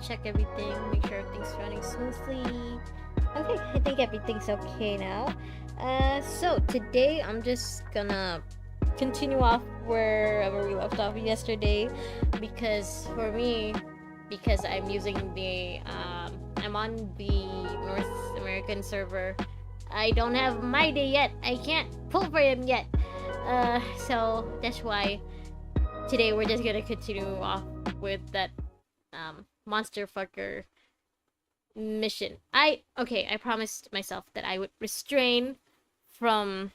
check everything, make sure everything's running smoothly. Okay, I think everything's okay now. So today I'm just gonna continue off wherever we left off yesterday, because for me, because I'm using the I'm on the North American server. I don't have my day yet. I can't pull for him yet. So that's why today we're just gonna continue off with that monster fucker mission. I promised myself that I would restrain from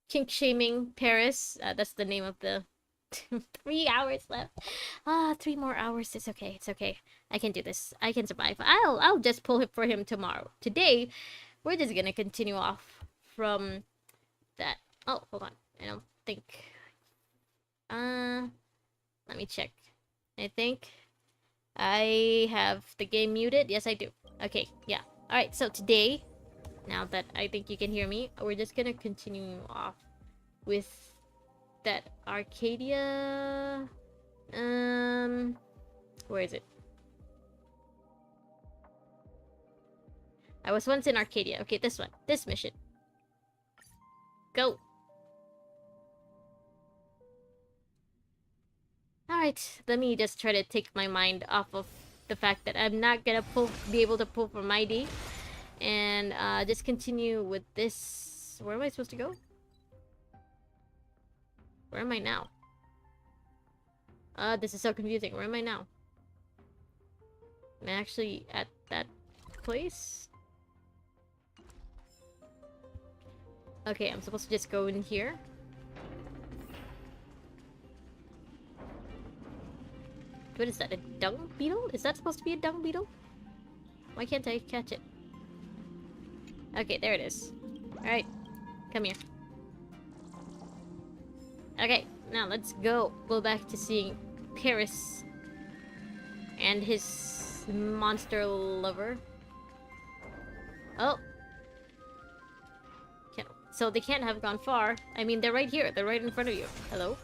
kink shaming Paris. That's the name of the 3 hours left. 3 more hours. It's okay. It's okay. I can do this. I can survive. I'll just pull it for him tomorrow. Today, we're just gonna continue off from that. Oh, hold on. I don't think. Let me check. I think I have the game muted. Yes, I do. Okay, yeah. Alright, so today, now that I think you can hear me, we're just gonna continue off with that Arcadia. Where is it? I was once in Arcadia. Okay, this one. This mission. Go! Alright, let me just try to take my mind off of the fact that I'm not gonna be able to pull for my D. And just continue with this. Where am I supposed to go? Where am I now? This is so confusing. Where am I now? I'm actually at that place. Okay, I'm supposed to just go in here. What is that? A dung beetle? Is that supposed to be a dung beetle? Why can't I catch it? Okay, there it is. Alright, come here. Okay, now let's go. Go back to seeing Paris and his monster lover. Oh. So they can't have gone far. I mean, they're right here. They're right in front of you. Hello?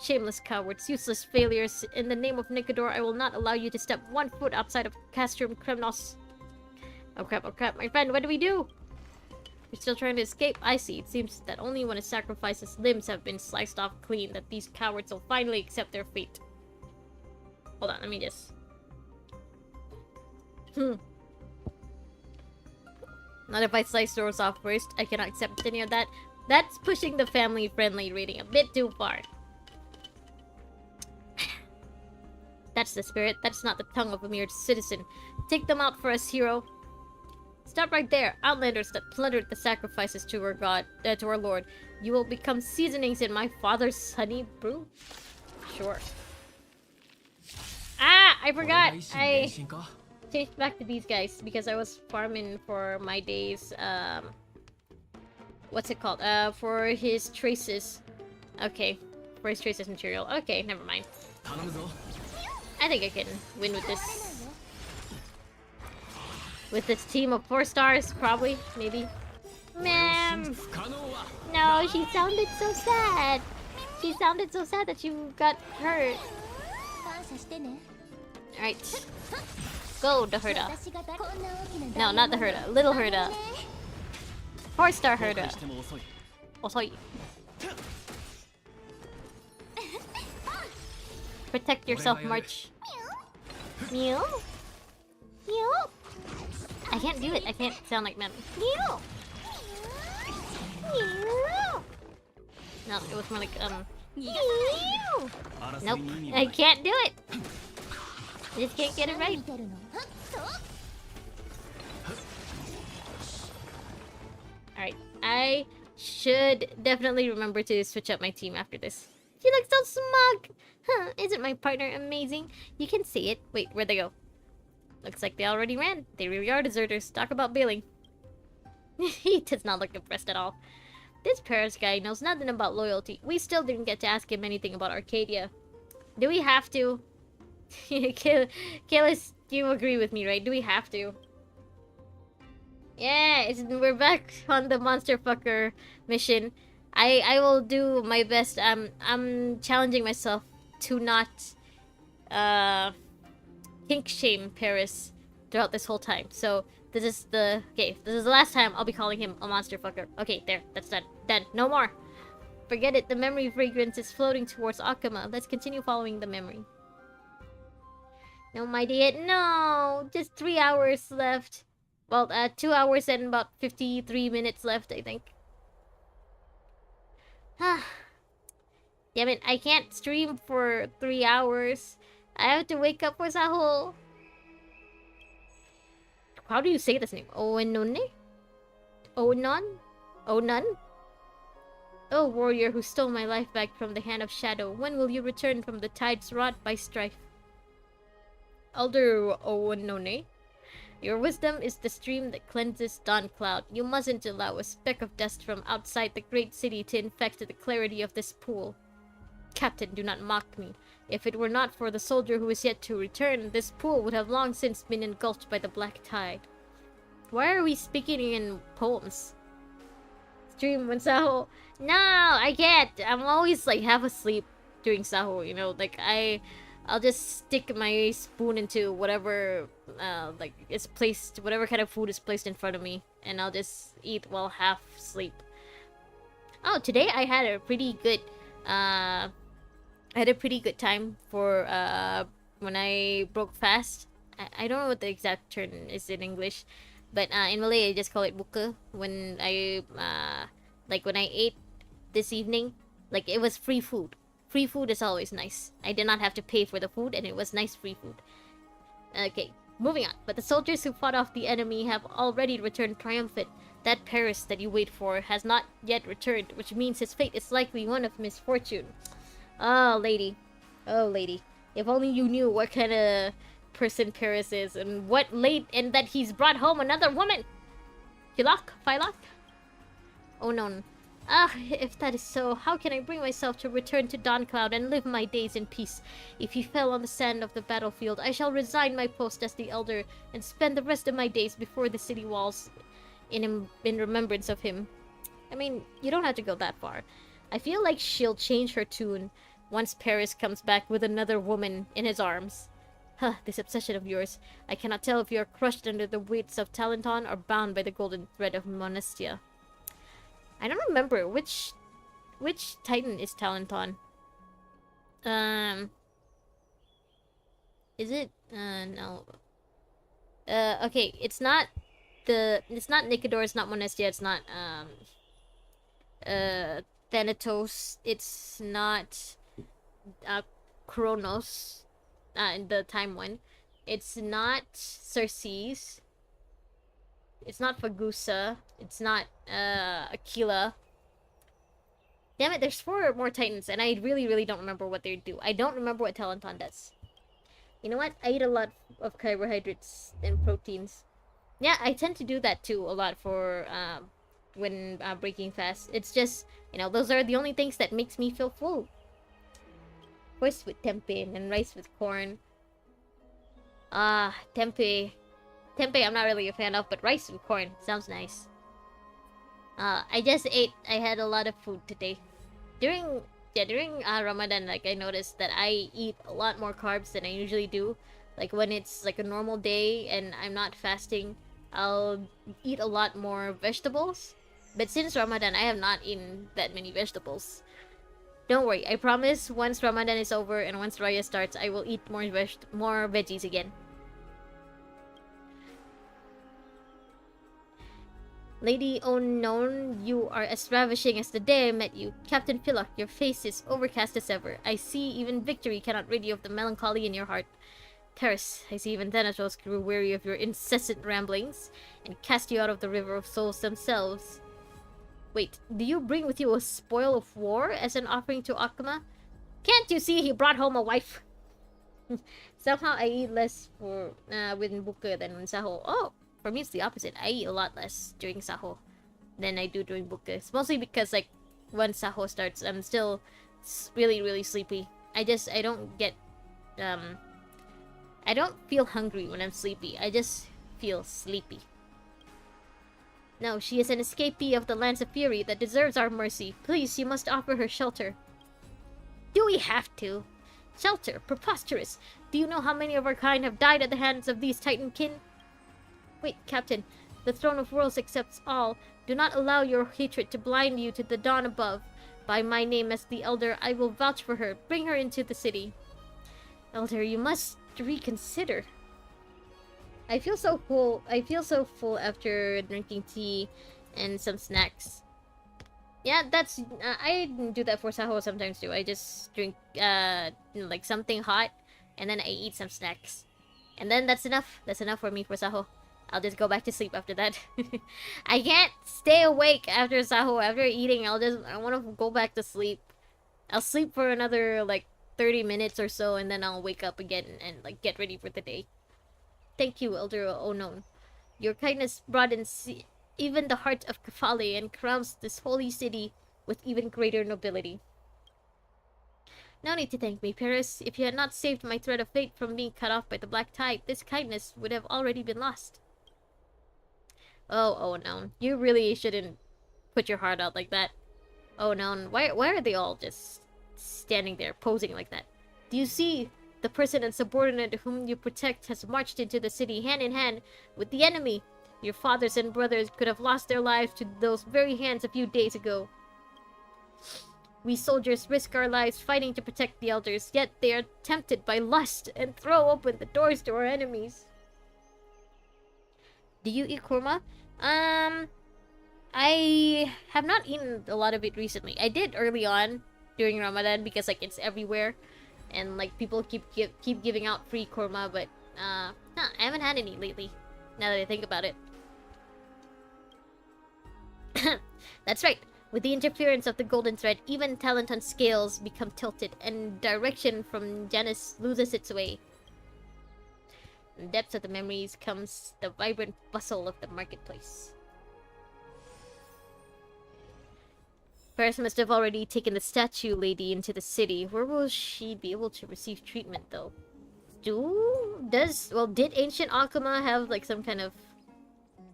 Shameless cowards, useless failures. In the name of Nicodor, I will not allow you to step 1 foot outside of Castrum Kremnos. Oh crap, my friend, what do we do? You're still trying to escape? I see. It seems that only when a sacrifice's limbs have been sliced off clean that these cowards will finally accept their fate. Hold on, let me just... Not if I slice yours off first. I cannot accept any of that. That's pushing the family-friendly rating a bit too far. That's the spirit. That's not the tongue of a mere citizen. Take them out for us, hero. Stop right there, outlanders that plundered the sacrifices to our god, to our lord. You will become seasonings in my father's honey brew. Sure. Ah, I forgot. I changed back to these guys because I was farming for my days. What's it called? For his traces. Okay, for his traces material. Okay, never mind. I think I can win with this. With this team of 4 stars, probably, maybe. Ma'am! No, she sounded so sad. She sounded so sad that you got hurt. Alright. Go, the Herda. No, not the Herda. Little Herda. 4-star Herda. Osoi. Protect yourself, March. Mew? Mew? I can't do it. I can't sound like men. Mew! Mew! No, it was more like, Mew! Nope. I can't do it. I just can't get it right. Alright. I should definitely remember to switch up my team after this. You look so smug! Huh, isn't my partner amazing? You can see it. Wait, where'd they go? Looks like they already ran. They really are deserters. Talk about bailing. He does not look impressed at all. This Paris guy knows nothing about loyalty. We still didn't get to ask him anything about Arcadia. Do we have to? Kalis, you agree with me, right? Do we have to? Yeah, we're back on the monster fucker mission. I will do my best. I'm challenging myself to not uh kink shame Paris throughout this whole time. So this is the last time I'll be calling him a monster fucker. Okay, there, that's done. Done. No more. Forget it. The memory fragrance is floating towards Akuma. Let's continue following the memory. No, my dear. No, just 3 hours left. Well, 2 hours and about 53 minutes left, I think. Damn it, I can't stream for 3 hours. I have to wake up for Sahul. How do you say this name? Oenone? Onan? Onan? Oh, warrior who stole my life back from the hand of shadow, when will you return from the tides wrought by strife? Elder Oenone, your wisdom is the stream that cleanses dawn cloud. You mustn't allow a speck of dust from outside the great city to infect the clarity of this pool. Captain, do not mock me. If it were not for the soldier who is yet to return, this pool would have long since been engulfed by the black tide. Why are we speaking in poems? Stream when Saho. No, I can't. I'm always like half asleep during Saho, you know, like I'll just stick my spoon into whatever like is placed, whatever kind of food is placed in front of me, and I'll just eat while half asleep. Oh, today I had a pretty good time for when I broke fast. I don't know what the exact term is in English, but in Malay I just call it buka. When I when I ate this evening, like it was free food. Free food is always nice. I did not have to pay for the food, and it was nice free food. Okay, moving on. But the soldiers who fought off the enemy have already returned triumphant. That Paris that you wait for has not yet returned, which means his fate is likely one of misfortune. Oh, lady. Oh, lady. If only you knew what kind of person Paris is, and that he's brought home another woman. Hilak? Phylak? Oh, no. Ah, if that is so, how can I bring myself to return to Dawncloud and live my days in peace? If he fell on the sand of the battlefield, I shall resign my post as the elder and spend the rest of my days before the city walls in remembrance of him. I mean, you don't have to go that far. I feel like she'll change her tune once Paris comes back with another woman in his arms. Huh, this obsession of yours. I cannot tell if you are crushed under the weights of Talenton or bound by the golden thread of Monestia. I don't remember which Titan is Talenton. Is it? No. Okay, it's not Nicodor, it's not Monestia, it's not Thanatos, it's not Kronos, the time one. It's not Circes. It's not Fagusa. It's not Aquila. Damn it, there's 4 more Titans, and I really, really don't remember what they do. I don't remember what Talenton does. You know what? I eat a lot of carbohydrates and proteins. Yeah, I tend to do that too a lot for when breaking fast. It's just, you know, those are the only things that makes me feel full. Rice with tempeh and rice with corn. Tempeh. Tempeh I'm not really a fan of, but rice with corn sounds nice. I had a lot of food today. During Ramadan, like I noticed that I eat a lot more carbs than I usually do. Like when it's like a normal day and I'm not fasting, I'll eat a lot more vegetables. But since Ramadan, I have not eaten that many vegetables. Don't worry, I promise once Ramadan is over and once Raya starts, I will eat more veggies again. Lady Unknown, you are as ravishing as the day I met you. Captain Pillock, your face is overcast as ever. I see even victory cannot rid you of the melancholy in your heart. Paris, I see even Thanatos grew weary of your incessant ramblings and cast you out of the river of souls themselves. Wait, do you bring with you a spoil of war as an offering to Akuma? Can't you see he brought home a wife? Somehow I eat less with Buka than when Saho. Oh! For me, it's the opposite. I eat a lot less during Saho than I do during Buka. It's mostly because, like, when Saho starts, I'm still really, really sleepy. I don't get, I don't feel hungry when I'm sleepy. I just feel sleepy. No, she is an escapee of the lands of fury that deserves our mercy. Please, you must offer her shelter. Do we have to? Shelter? Preposterous! Do you know how many of our kind have died at the hands of these Titankin? Wait, Captain. The throne of worlds accepts all. Do not allow your hatred to blind you to the dawn above. By my name as the Elder, I will vouch for her. Bring her into the city. Elder, you must reconsider. I feel so full. I feel so full after drinking tea and some snacks. Yeah, that's... I do that for Saho sometimes too. I just drink, like something hot, and then I eat some snacks. And then that's enough. That's enough for me for Saho. I'll just go back to sleep after that. I can't stay awake after Saho. After eating, I want to go back to sleep. I'll sleep for another, like, 30 minutes or so, and then I'll wake up again and, like, get ready for the day. Thank you, Elder Onon. Your kindness broadens even the heart of Kefale and crowns this holy city with even greater nobility. No need to thank me, Paris. If you had not saved my thread of fate from being cut off by the black tide, this kindness would have already been lost. Oh no. You really shouldn't put your heart out like that. Oh no, why are they all just standing there, posing like that? Do you see? The person and subordinate whom you protect has marched into the city hand in hand with the enemy. Your fathers and brothers could have lost their lives to those very hands a few days ago. We soldiers risk our lives fighting to protect the elders, yet they are tempted by lust and throw open the doors to our enemies. Do you eat kurma? I have not eaten a lot of it recently. I did early on during Ramadan because like it's everywhere, and like people keep giving out free kurma, but I haven't had any lately. Now that I think about it. That's right. With the interference of the golden thread, even talent on scales become tilted, and direction from Janus loses its way. In the depths of the memories comes the vibrant bustle of the marketplace. Paris must have already taken the statue lady into the city. Where will she be able to receive treatment, though? Did ancient Akuma have, like, some kind of...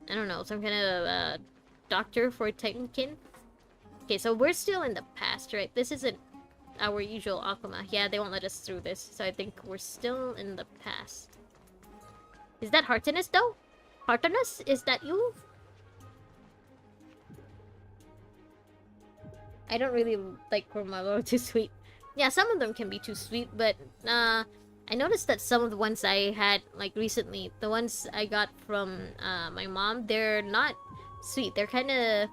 I don't know, some kind of, doctor for Titankin? Okay, so we're still in the past, right? This isn't our usual Akuma. Yeah, they won't let us through this, so I think we're still in the past. Is that Heartiness, though? Heartiness? Is that you? I don't really like Kurma, too sweet. Yeah, some of them can be too sweet, but I noticed that some of the ones I had like recently, the ones I got from my mom, they're not sweet. They're kind of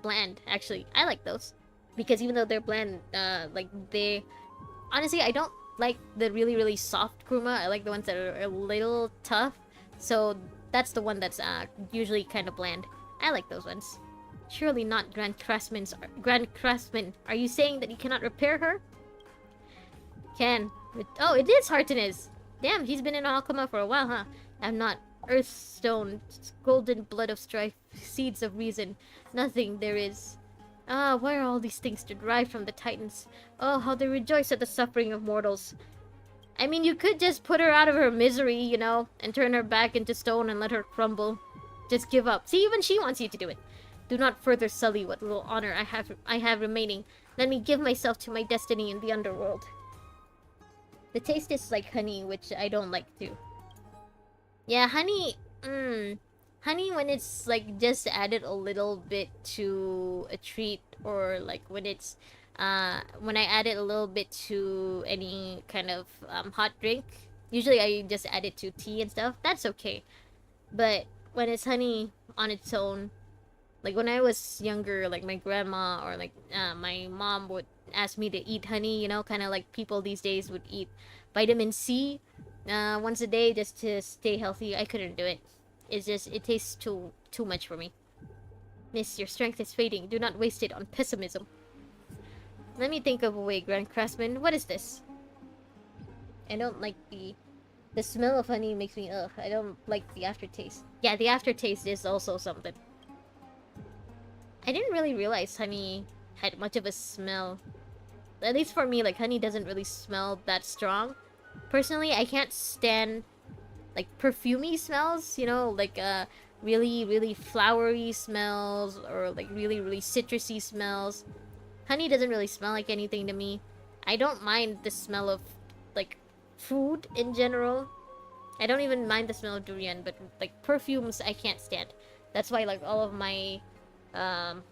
bland. Actually, I like those because even though they're bland, like they honestly I don't like the really soft kurma. I like the ones that are a little tough. So that's the one that's usually kind of bland. I like those ones. Surely not Grand Craftsman. Are you saying that you cannot repair her? Can. Oh, it is Heartiness. Damn, he's been in Alchema for a while, huh? I'm not. Earthstone, golden blood of strife, seeds of reason. Nothing there is. Ah, why are all these things derived from the Titans? Oh, how they rejoice at the suffering of mortals. I mean, you could just put her out of her misery, you know, and turn her back into stone and let her crumble. Just give up. See, even she wants you to do it. Do not further sully what little honor I have remaining. Let me give myself to my destiny in the underworld. The taste is like honey, which I don't like too. Yeah, honey... honey when it's like just added a little bit to a treat, or like when it's... when I add it a little bit to any kind of hot drink. Usually I just add it to tea and stuff. That's okay. But when it's honey on its own... Like, when I was younger, like, my grandma or, like, my mom would ask me to eat honey, you know? Kind of like people these days would eat vitamin C once a day just to stay healthy. I couldn't do it. It's just, it tastes too much for me. Miss, your strength is fading. Do not waste it on pessimism. Let me think of a way, Grand Craftsman. What is this? I don't like the smell of honey makes me, ugh. I don't like the aftertaste. Yeah, the aftertaste is also something. I didn't really realize honey had much of a smell. At least for me, like, honey doesn't really smell that strong. Personally, I can't stand, like, perfumey smells, you know? Like, really flowery smells, or, like, really citrusy smells. Honey doesn't really smell like anything to me. I don't mind the smell of, like, food in general. I don't even mind the smell of durian, but, like, perfumes I can't stand. That's why, like, all of my, um,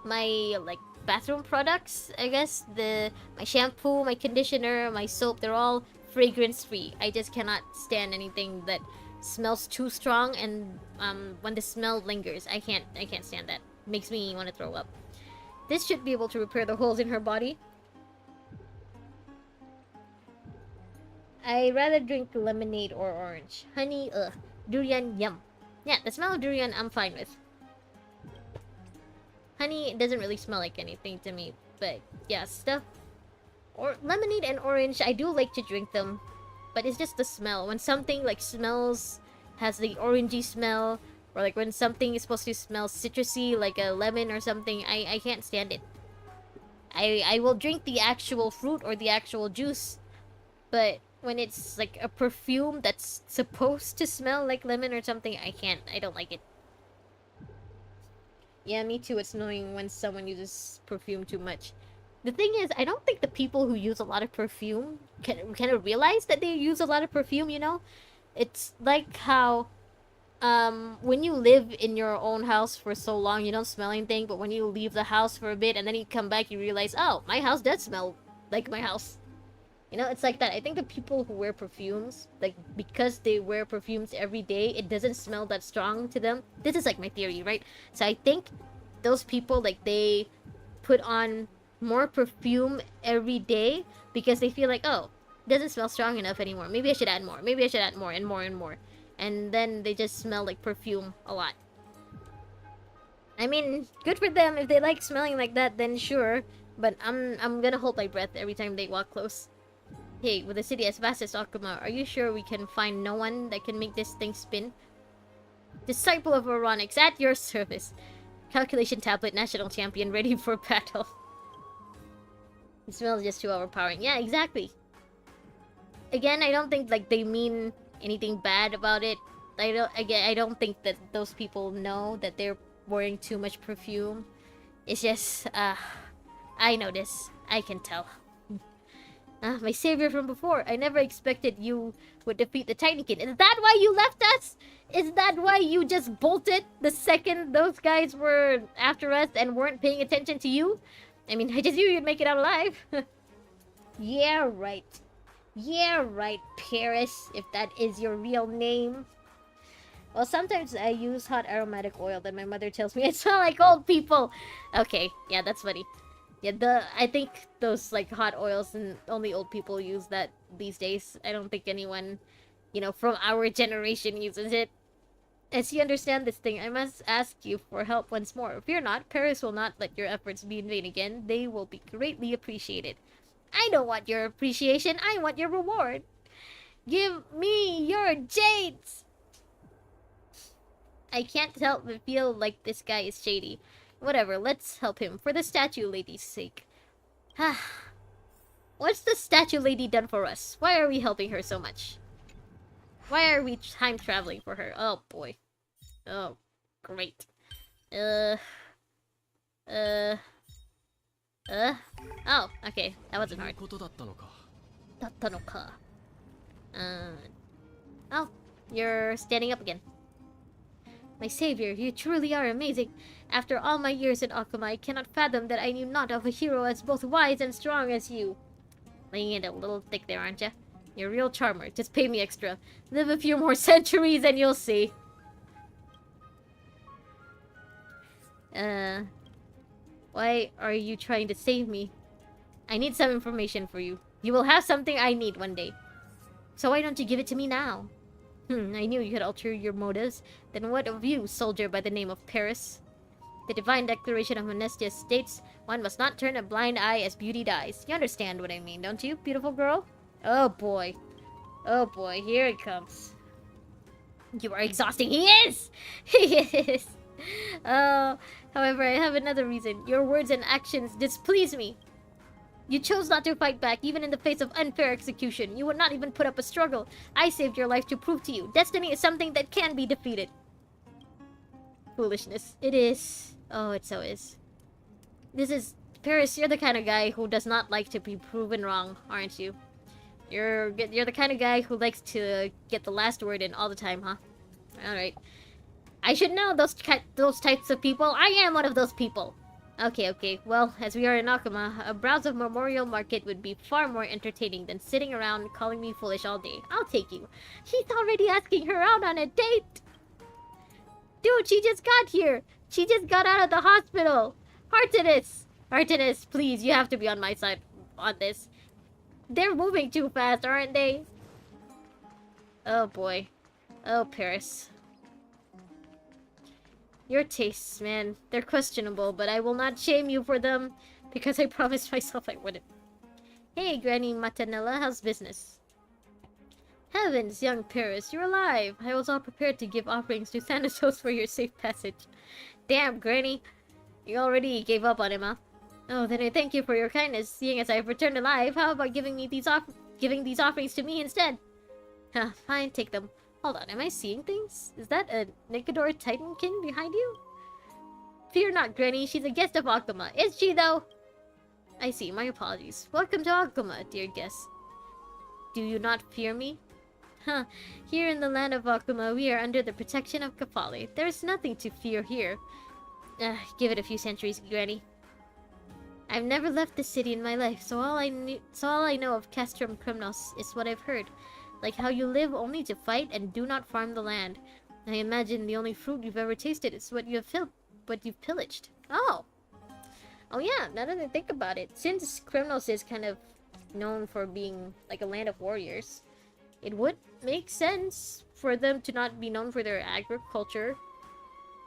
like, bathroom products, I guess, my shampoo, my conditioner, my soap, they're all fragrance-free. I just cannot stand anything that smells too strong, and, when the smell lingers, I can't stand that. It makes me want to throw up. This should be able to repair the holes in her body. I rather drink lemonade or orange. Honey, ugh. Durian, yum. Yeah, the smell of durian, I'm fine with. Honey, it doesn't really smell like anything to me. But, yeah, stuff... Or lemonade and orange, I do like to drink them. But it's just the smell. When something, like, smells... Has the orangey smell... Or, like, when something is supposed to smell citrusy, like a lemon or something, I can't stand it. I will drink the actual fruit or the actual juice. But... when it's like a perfume that's supposed to smell like lemon or something, I don't like it. Yeah, me too. It's annoying when someone uses perfume too much. The thing is, I don't think the people who use a lot of perfume kind of realize that they use a lot of perfume, you know? It's like how, when you live in your own house for so long, you don't smell anything, but when you leave the house for a bit and then you come back, you realize, oh, my house does smell like my house. You know, it's like that. I think the people who wear perfumes, like, because they wear perfumes every day, it doesn't smell that strong to them. This is, like, my theory, right? So I think those people, like, they put on more perfume every day because they feel like, oh, it doesn't smell strong enough anymore. Maybe I should add more. Maybe I should add more and more and more. And then they just smell like perfume a lot. I mean, good for them. If they like smelling like that, then sure. But I'm gonna hold my breath every time they walk close. Hey, with the city as vast as Akuma, are you sure we can find no one that can make this thing spin? Disciple of Oronics, at your service. Calculation tablet, national champion, ready for battle. It smells just too overpowering. Yeah, exactly. Again, I don't think, like, they mean anything bad about it. I don't think that those people know that they're wearing too much perfume. It's just, I know this. I can tell. My savior from before. I never expected you would defeat the Tinykin. Is that why you left us? Is that why you just bolted the second those guys were after us and weren't paying attention to you? I mean, I just knew you'd make it out alive. Yeah, right. Yeah, right, Paris, if that is your real name. Well, sometimes I use hot aromatic oil that my mother tells me I smell like old people. Okay, yeah, that's funny. Yeah, I think those, like, hot oils and only old people use that these days. I don't think anyone, you know, from our generation uses it. As you understand this thing, I must ask you for help once more. Fear not, Paris will not let your efforts be in vain again. They will be greatly appreciated. I don't want your appreciation, I want your reward. Give me your jades! I can't help but feel like this guy is shady. Whatever, let's help him, for the statue lady's sake. What's the statue lady done for us? Why are we helping her so much? Why are we time traveling for her? Oh boy. Oh, great. Oh, okay, that wasn't hard. Oh, you're standing up again. My savior, you truly are amazing. After all my years in Akuma, I cannot fathom that I knew not of a hero as both wise and strong as you. Laying it a little thick there, aren't ya? You're a real charmer. Just pay me extra. Live a few more centuries and you'll see. Why are you trying to save me? I need some information for you. You will have something I need one day. So why don't you give it to me now? I knew you had ulterior motives. Then what of you, soldier by the name of Paris? The divine declaration of Monestius states, one must not turn a blind eye as beauty dies. You understand what I mean, don't you, beautiful girl? Oh boy. Oh boy, here it comes. You are exhausting. He is! He is! Oh, however, I have another reason. Your words and actions displease me. You chose not to fight back, even in the face of unfair execution. You would not even put up a struggle. I saved your life to prove to you. Destiny is something that can be defeated. Foolishness. It is. Oh, it so is. This is Paris, you're the kind of guy who does not like to be proven wrong, aren't you? You're the kind of guy who likes to get the last word in all the time, huh? Alright. I should know those types of people. I am one of those people. Okay. Well, as we are in Akuma, a browse of Memorial Market would be far more entertaining than sitting around calling me foolish all day. I'll take you. He's already asking her out on a date. Dude, she just got here. She just got out of the hospital. Artemis, please, you have to be on my side on this. They're moving too fast, aren't they? Oh boy. Oh, Paris. Your tastes, man. They're questionable, but I will not shame you for them, because I promised myself I wouldn't. Hey, Granny Matanella, how's business? Heavens, young Paris, you're alive! I was all prepared to give offerings to Thanatos for your safe passage. Damn, Granny. You already gave up on him, huh? Oh, then I thank you for your kindness. Seeing as I have returned alive, how about giving these offerings to me instead? Huh, fine, take them. Hold on, am I seeing things? Is that a Nicador Titankin behind you? Fear not, Granny. She's a guest of Akuma. Is she, though? I see. My apologies. Welcome to Akuma, dear guest. Do you not fear me? Huh. Here in the land of Akuma, we are under the protection of Kafali. There is nothing to fear here. Give it a few centuries, Granny. I've never left the city in my life, so all I know of Castrum Kremnos is what I've heard. Like how you live only to fight and do not farm the land. I imagine the only fruit you've ever tasted is what you've pillaged. Oh yeah, now that I think about it, since Kremnos is kind of known for being like a land of warriors, it would make sense for them to not be known for their agriculture,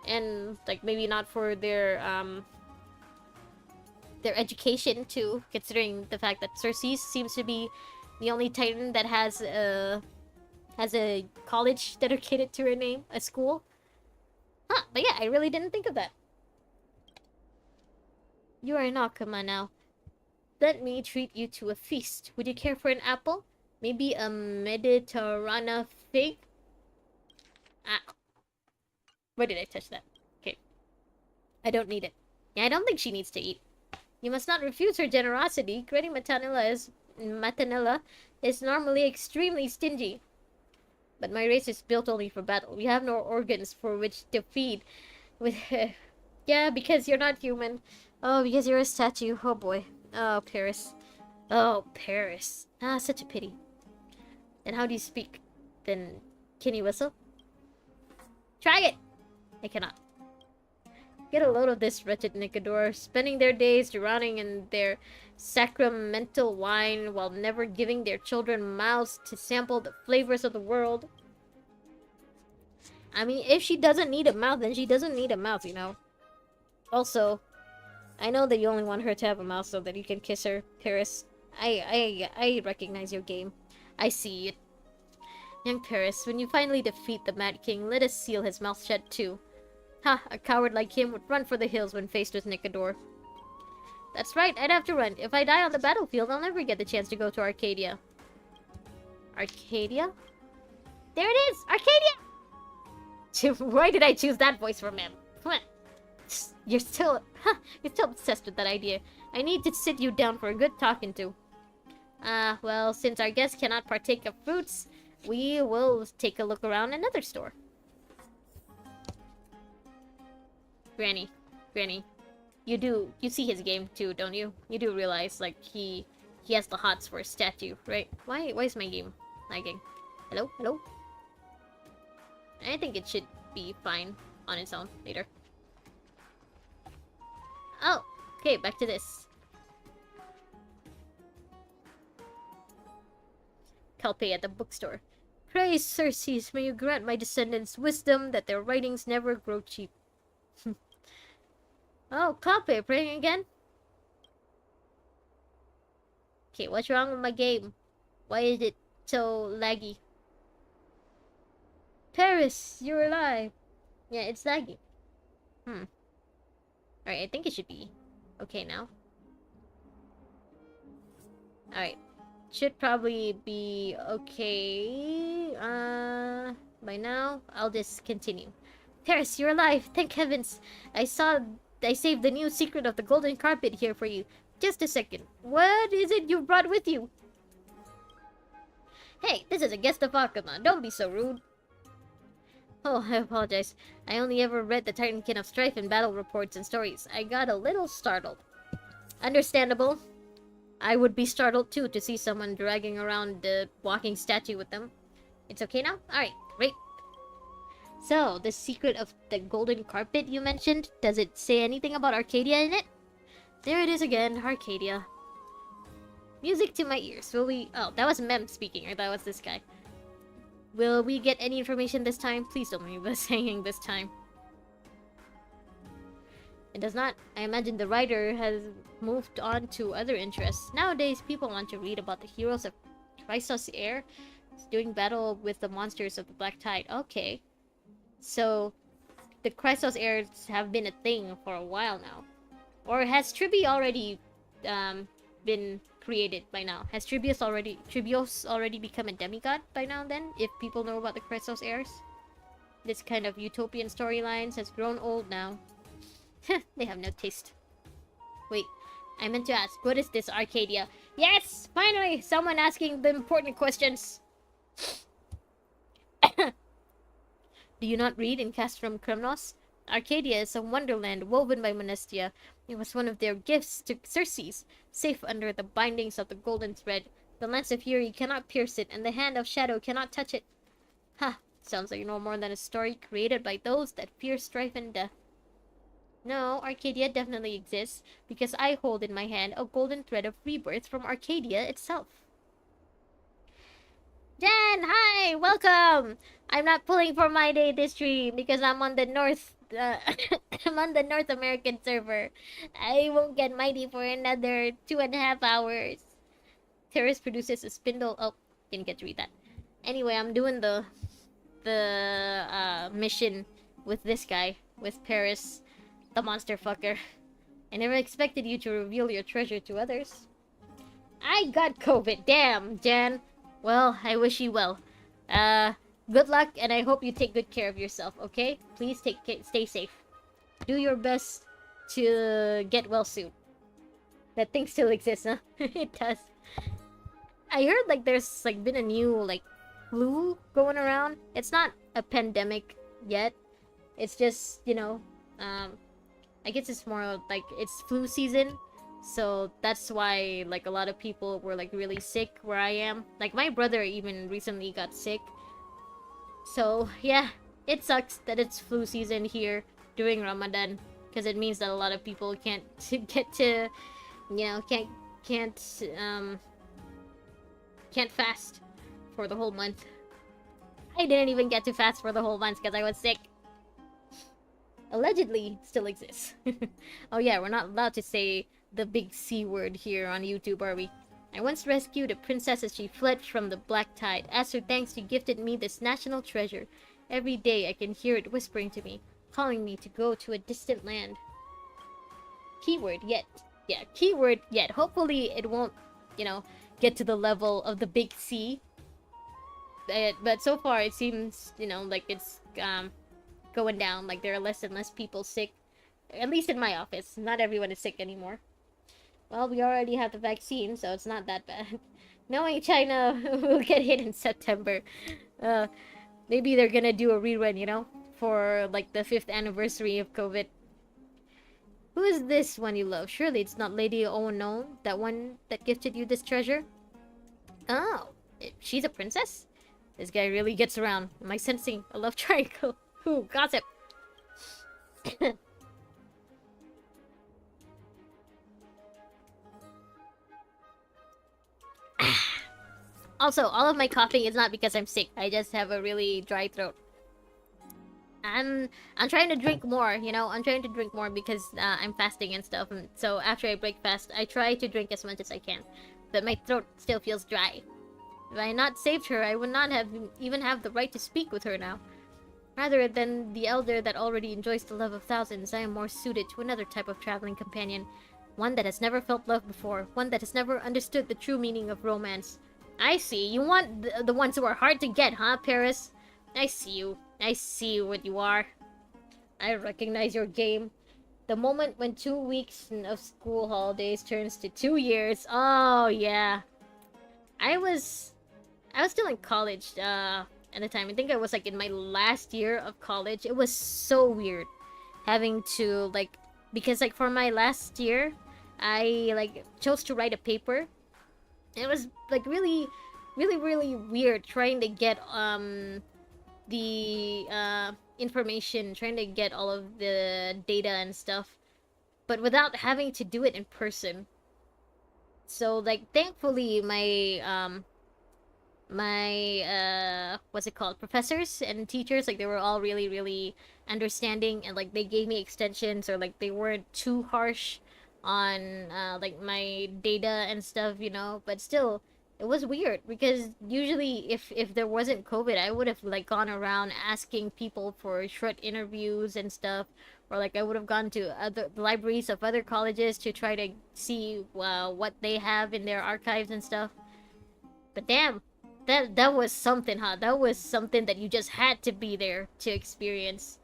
and like maybe not for their education too, considering the fact that Circe seems to be the only Titan that has a college dedicated to her name, a school. Huh, but yeah, I really didn't think of that. You are in Akuma now. Let me treat you to a feast. Would you care for an apple? Maybe a Mediterrana fig? Ah. Where did I touch that? Okay. I don't need it. Yeah, I don't think she needs to eat. You must not refuse her generosity. Granny Matanella is normally extremely stingy. But my race is built only for battle. We have no organs for which to feed. With yeah, because you're not human. Oh, because you're a statue. Oh boy. Oh, Paris. Oh, Paris. Ah, such a pity. And how do you speak? Then, can you whistle? Try it! I cannot. Get a load of this wretched Nicador, spending their days drowning in their sacramental wine while never giving their children mouths to sample the flavors of the world. I mean, if she doesn't need a mouth, then she doesn't need a mouth, you know. Also, I know that you only want her to have a mouth so that you can kiss her, Paris. I recognize your game. I see it. Young Paris, when you finally defeat the Mad King, let us seal his mouth shut too. Ha! A coward like him would run for the hills when faced with Nicador. That's right, I'd have to run. If I die on the battlefield, I'll never get the chance to go to Arcadia. Arcadia? There it is! Arcadia! Why did I choose that voice from him? You're still obsessed with that idea. I need to sit you down for a good talking to. Well, since our guest cannot partake of fruits, we will take a look around another store. Granny, you see his game too, don't you? You do realize, like, he has the hots for a statue, right? Why is my game lagging? Hello? I think it should be fine on its own later. Oh, okay, back to this. Calpe at the bookstore. Praise Circes, may you grant my descendants wisdom that their writings never grow cheap. Oh, Calpe, praying again? Okay, what's wrong with my game? Why is it so laggy? Paris, you're alive. Yeah, it's laggy. Alright, I think it should be okay now. Alright. Should probably be okay. By now, I'll just continue. Paris, you're alive! Thank heavens! I saw I saved the new secret of the golden carpet here for you. Just a second. What is it you've brought with you? Hey, this is a guest of Akama. Don't be so rude. Oh, I apologize. I only ever read the Titankin of Strife in battle reports and stories. I got a little startled. Understandable. I would be startled too to see someone dragging around the walking statue with them. It's okay now? Alright, great. So, the secret of the golden carpet you mentioned, does it say anything about Arcadia in it? There it is again, Arcadia. Music to my ears. Will we... Oh, that was Mem speaking, or that was this guy. Will we get any information this time? Please don't leave us hanging this time. It does not. I imagine the writer has moved on to other interests. Nowadays, people want to read about the heroes of Chrysos Air doing battle with the monsters of the Black Tide. Okay. So, the Chrysos Airs have been a thing for a while now. Or has Tribi already been created by now? Has Tribios already become a demigod by now then? If people know about the Chrysos Airs? This kind of utopian storylines has grown old now. They have no taste. Wait, I meant to ask, what is this Arcadia? Yes! Finally! Someone asking the important questions! Do you not read in Castrum Kremnos? Arcadia is a wonderland woven by Monestia. It was one of their gifts to Circes, safe under the bindings of the golden thread. The lance of fury cannot pierce it, and the hand of shadow cannot touch it. Ha! Sounds like no more than a story created by those that fear strife and death. No, Arcadia definitely exists, because I hold in my hand a golden thread of rebirth from Arcadia itself. Jen, hi! Welcome! I'm not pulling for my day this stream because I'm on the I'm on the North American server. I won't get mighty for another 2.5 hours. Terrace produces a spindle. Oh, didn't get to read that. Anyway, I'm doing the mission with this guy, with Paris, the monster fucker. I never expected you to reveal your treasure to others. I got COVID. Damn, Jan. Well, I wish you well. Good luck, and I hope you take good care of yourself, okay? Please stay safe. Do your best to get well soon. That thing still exists, huh? It does. I heard, like, there's, like, been a new, like, flu going around. It's not a pandemic yet. It's just, you know, I guess it's more, like, it's flu season. So that's why, like, a lot of people were, like, really sick where I am. Like, my brother even recently got sick. So, yeah, it sucks that it's flu season here during Ramadan. Because it means that a lot of people can't get to, you know, can't fast for the whole month. I didn't even get to fast for the whole month because I was sick. Allegedly still exists. Oh yeah, we're not allowed to say the big C word here on YouTube, are we? I once rescued a princess as she fled from the Black Tide. As her thanks, she gifted me this national treasure. Every day I can hear it whispering to me, calling me to go to a distant land. Keyword yet. Yeah, keyword yet. Hopefully it won't, you know, get to the level of the big C. But so far it seems, you know, like it's going down. Like there are less and less people sick. At least in my office. Not everyone is sick anymore. Well, we already have the vaccine, so it's not that bad. Knowing China will get hit in September. Maybe they're gonna do a rerun, you know? For, like, the 5th anniversary of COVID. Who is this one you love? Surely it's not Lady Unknown, that one that gifted you this treasure? Oh, she's a princess? This guy really gets around. Am I sensing a love triangle? Ooh, gossip. Also, all of my coughing is not because I'm sick. I just have a really dry throat. I'm trying to drink more, you know? I'm trying to drink more because I'm fasting and stuff. And so after I break fast, I try to drink as much as I can. But my throat still feels dry. If I had not saved her, I would not have even have the right to speak with her now. Rather than the elder that already enjoys the love of thousands, I am more suited to another type of traveling companion. One that has never felt love before. One that has never understood the true meaning of romance. I see. You want the ones who are hard to get, huh, Paris? I see you. I see what you are. I recognize your game. The moment when 2 weeks of school holidays turns to 2 years. Oh yeah. I was I was still in college at the time. I think I was like in my last year of college. It was so weird having to like, because like for my last year, I like chose to write a paper. It was like really weird trying to get the information, trying to get all of the data and stuff, but without having to do it in person. So like thankfully my what's it called, professors and teachers, like they were all really understanding, and like they gave me extensions, or like they weren't too harsh on like my data and stuff, you know. But still, it was weird because usually if there wasn't COVID, I would have like gone around asking people for short interviews and stuff, or like I would have gone to other libraries of other colleges to try to see what they have in their archives and stuff. But damn, that was something, huh? That was something that you just had to be there to experience.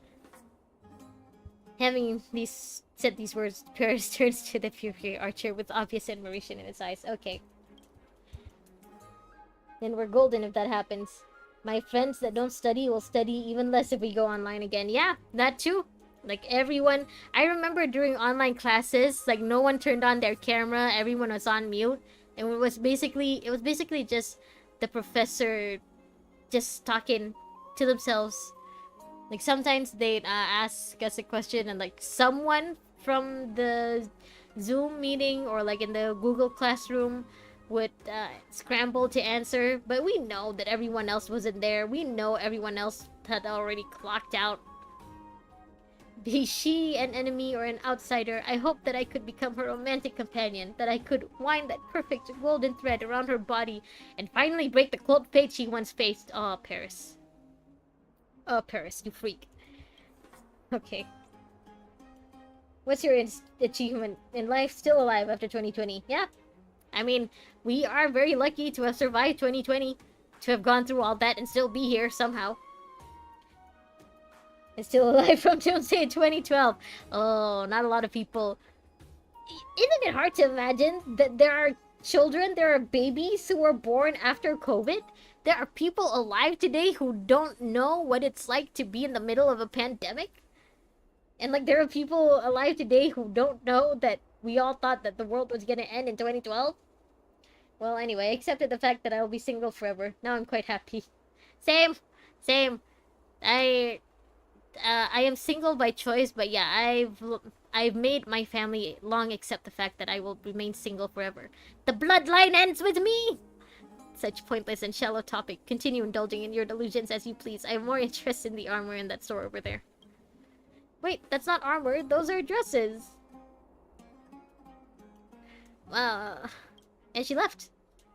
Having these said these words, Paris turns to the Fury Archer with obvious admiration in his eyes. Okay. Then we're golden if that happens. My friends that don't study will study even less if we go online again. Yeah, that too. Like everyone, I remember during online classes, like no one turned on their camera, everyone was on mute, and it was basically just the professor just talking to themselves. Like sometimes they'd ask us a question, and like someone from the Zoom meeting or like in the Google Classroom would scramble to answer, but we know that everyone else wasn't there. We know everyone else had already clocked out. Be she an enemy or an outsider, I hope that I could become her romantic companion, that I could wind that perfect golden thread around her body and finally break the cold fate she once faced. Oh, Paris. Oh, Paris, you freak. Okay. What's your achievement in life? Still alive after 2020. Yeah. I mean, we are very lucky to have survived 2020, to have gone through all that and still be here somehow. And still alive from Doomsday 2012. Oh, not a lot of people. Isn't it hard to imagine that there are children, there are babies who were born after COVID? There are people alive today who don't know what it's like to be in the middle of a pandemic? And like there are people alive today who don't know that we all thought that the world was gonna end in 2012? Well, anyway, I accepted the fact that I'll be single forever. Now I'm quite happy. Same. Same. I am single by choice, but yeah, I've made my family long accept the fact that I will remain single forever. The bloodline ends with me! Such pointless and shallow topic. Continue indulging in your delusions as you please. I have more interest in the armor in that store over there. Wait, that's not armor. Those are dresses. And she left.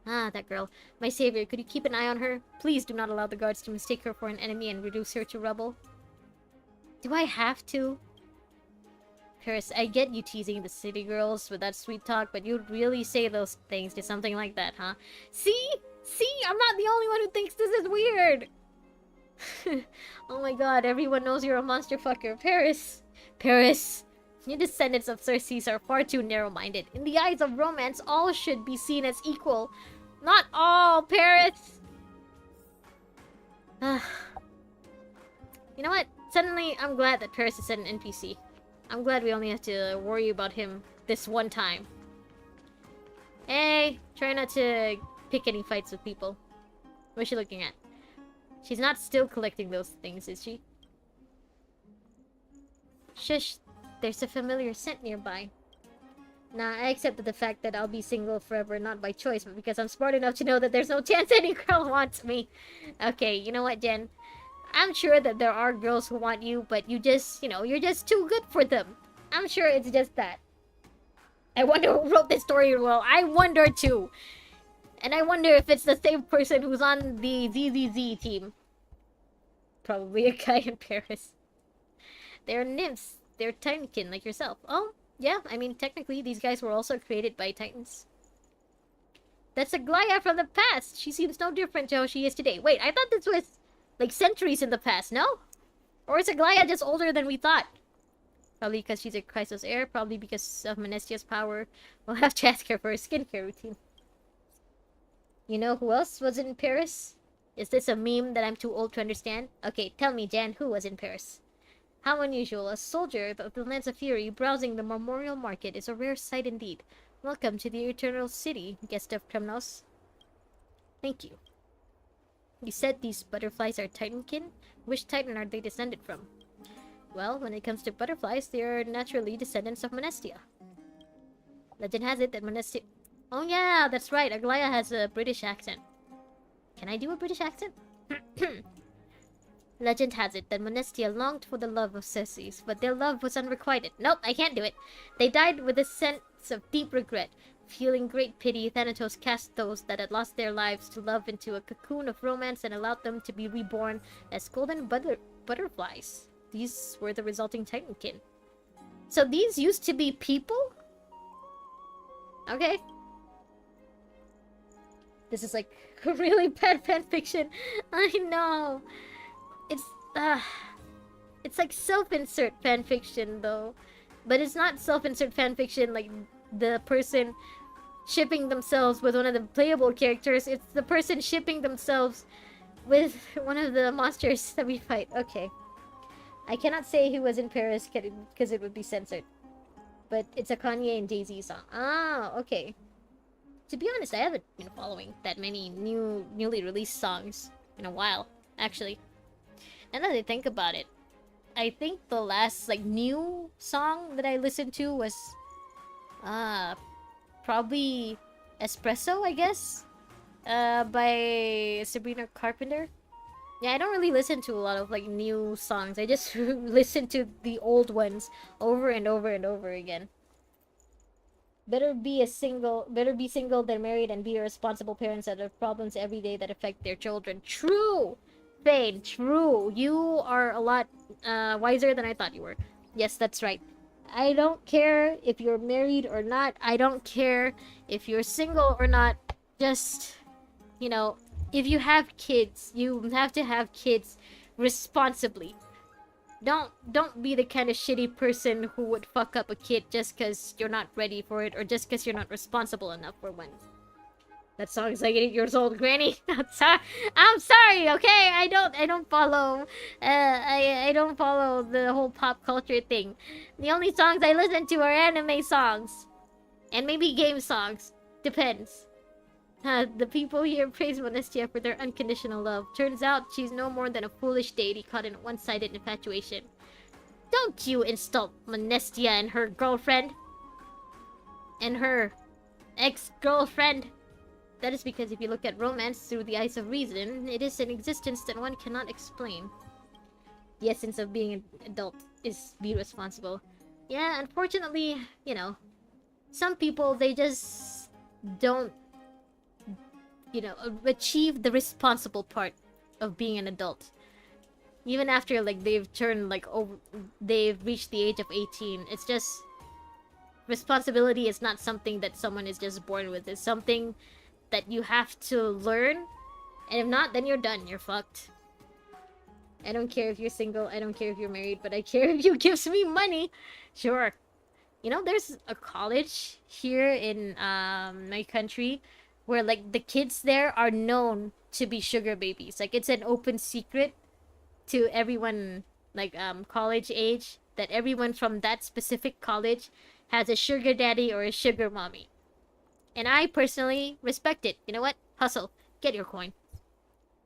Ah, that girl. My savior, could you keep an eye on her? Please do not allow the guards to mistake her for an enemy and reduce her to rubble. Do I have to? Paris, I get you teasing the city girls with that sweet talk, but you'd really say those things to something like that, huh? See? See? I'm not the only one who thinks this is weird! Oh my god, everyone knows you're a monster fucker. Paris! Paris! You descendants of Circes are far too narrow-minded. In the eyes of romance, all should be seen as equal. Not all, Paris! You know what? Suddenly, I'm glad that Paris is an NPC. I'm glad we only have to worry about him this one time. Hey, try not to pick any fights with people. What's she looking at? She's not still collecting those things, is she? Shush, there's a familiar scent nearby. Nah, I accepted the fact that I'll be single forever, not by choice, but because I'm smart enough to know that there's no chance any girl wants me. Okay, you know what, Jen? I'm sure that there are girls who want you, but you just, you're just too good for them. I'm sure it's just that. I wonder who wrote this story. Well, I wonder too. And I wonder if it's the same person who's on the ZZZ team. Probably a guy in Paris. They're nymphs. They're titankin like yourself. Oh, yeah, I mean, technically, these guys were also created by titans. That's Aglaia from the past. She seems no different to how she is today. Wait, I thought this was like centuries in the past, no? Or is Aglaia just older than we thought? Probably because she's a Chrysos heir, probably because of Monestia's power. We'll have to ask her for a skincare routine. You know who else was in Paris? Is this a meme that I'm too old to understand? Okay, tell me, Jan, who was in Paris? How unusual. A soldier of the Lance of Fury browsing the memorial market is a rare sight indeed. Welcome to the Eternal City, guest of Kremnos. Thank you. You said these butterflies are Titankin? Which Titan are they descended from? Well, when it comes to butterflies, they are naturally descendants of Monestia. Legend has it that Monestia... Oh yeah, that's right, Aglaya has a British accent. Can I do a British accent? Legend has it that Monestia longed for the love of Ceres, but their love was unrequited. Nope, I can't do it. They died with a sense of deep regret. Feeling great pity, Thanatos cast those that had lost their lives to love into a cocoon of romance and allowed them to be reborn as golden butterflies. These were the resulting Titankin. So these used to be people? Okay. This is like really bad fanfiction. I know. It's like self-insert fanfiction though. But it's not self-insert fanfiction like the person shipping themselves with one of the playable characters. It's the person shipping themselves with one of the monsters that we fight. Okay. I cannot say who was in Paris because it would be censored. But it's a Kanye and Jay-Z song. Ah, okay. To be honest, I haven't been following that many newly released songs in a while, actually. And now that I think about it, I think the last like new song that I listened to was probably Espresso, I guess. By Sabrina Carpenter. Yeah, I don't really listen to a lot of like new songs. I just listen to the old ones over and over and over again. Better be single than married and be responsible parents that have problems every day that affect their children. True! Fade, true. You are a lot wiser than I thought you were. Yes, that's right. I don't care if you're married or not. I don't care if you're single or not. Just, you know, if you have kids, you have to have kids responsibly. Don't be the kind of shitty person who would fuck up a kid just because you're not ready for it or just because you're not responsible enough for one. That song's like 8 years old, Granny. I'm sorry, okay? I don't follow I don't follow the whole pop culture thing. The only songs I listen to are anime songs. And maybe game songs. Depends. The people here praise Monestia for their unconditional love. Turns out she's no more than a foolish deity caught in a one-sided infatuation. Don't you insult Monestia and her girlfriend? And her ex-girlfriend? That is because if you look at romance through the eyes of reason, it is an existence that one cannot explain. The essence of being an adult is be responsible. Yeah, unfortunately, you know, some people, they just don't, you know, achieve the responsible part of being an adult. Even after, like, they've turned, like, they've reached the age of 18. It's just... responsibility is not something that someone is just born with. It's something that you have to learn. And if not, then you're done. You're fucked. I don't care if you're single. I don't care if you're married. But I care if you gives me money. Sure. You know, there's a college here in my country where, like, the kids there are known to be sugar babies. Like, it's an open secret to everyone, like, college age, that everyone from that specific college has a sugar daddy or a sugar mommy. And I personally respect it. You know what? Hustle. Get your coin.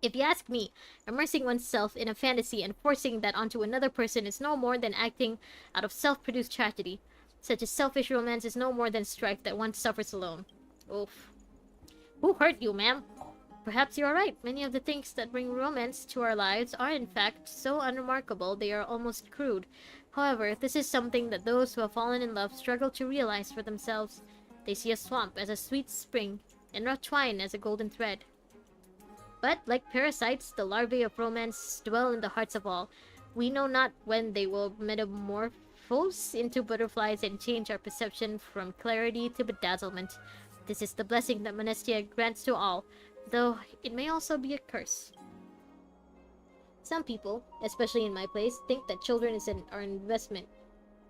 If you ask me, immersing oneself in a fantasy and forcing that onto another person is no more than acting out of self-produced tragedy. Such a selfish romance is no more than strife that one suffers alone. Oof. Who hurt you, ma'am? Perhaps you are right. Many of the things that bring romance to our lives are in fact so unremarkable they are almost crude. However, this is something that those who have fallen in love struggle to realize for themselves. They see a swamp as a sweet spring, and rough twine as a golden thread. But, like parasites, the larvae of romance dwell in the hearts of all. We know not when they will metamorphose into butterflies and change our perception from clarity to bedazzlement. This is the blessing that Monestia grants to all, though it may also be a curse. Some people, especially in my place, think that children are an investment.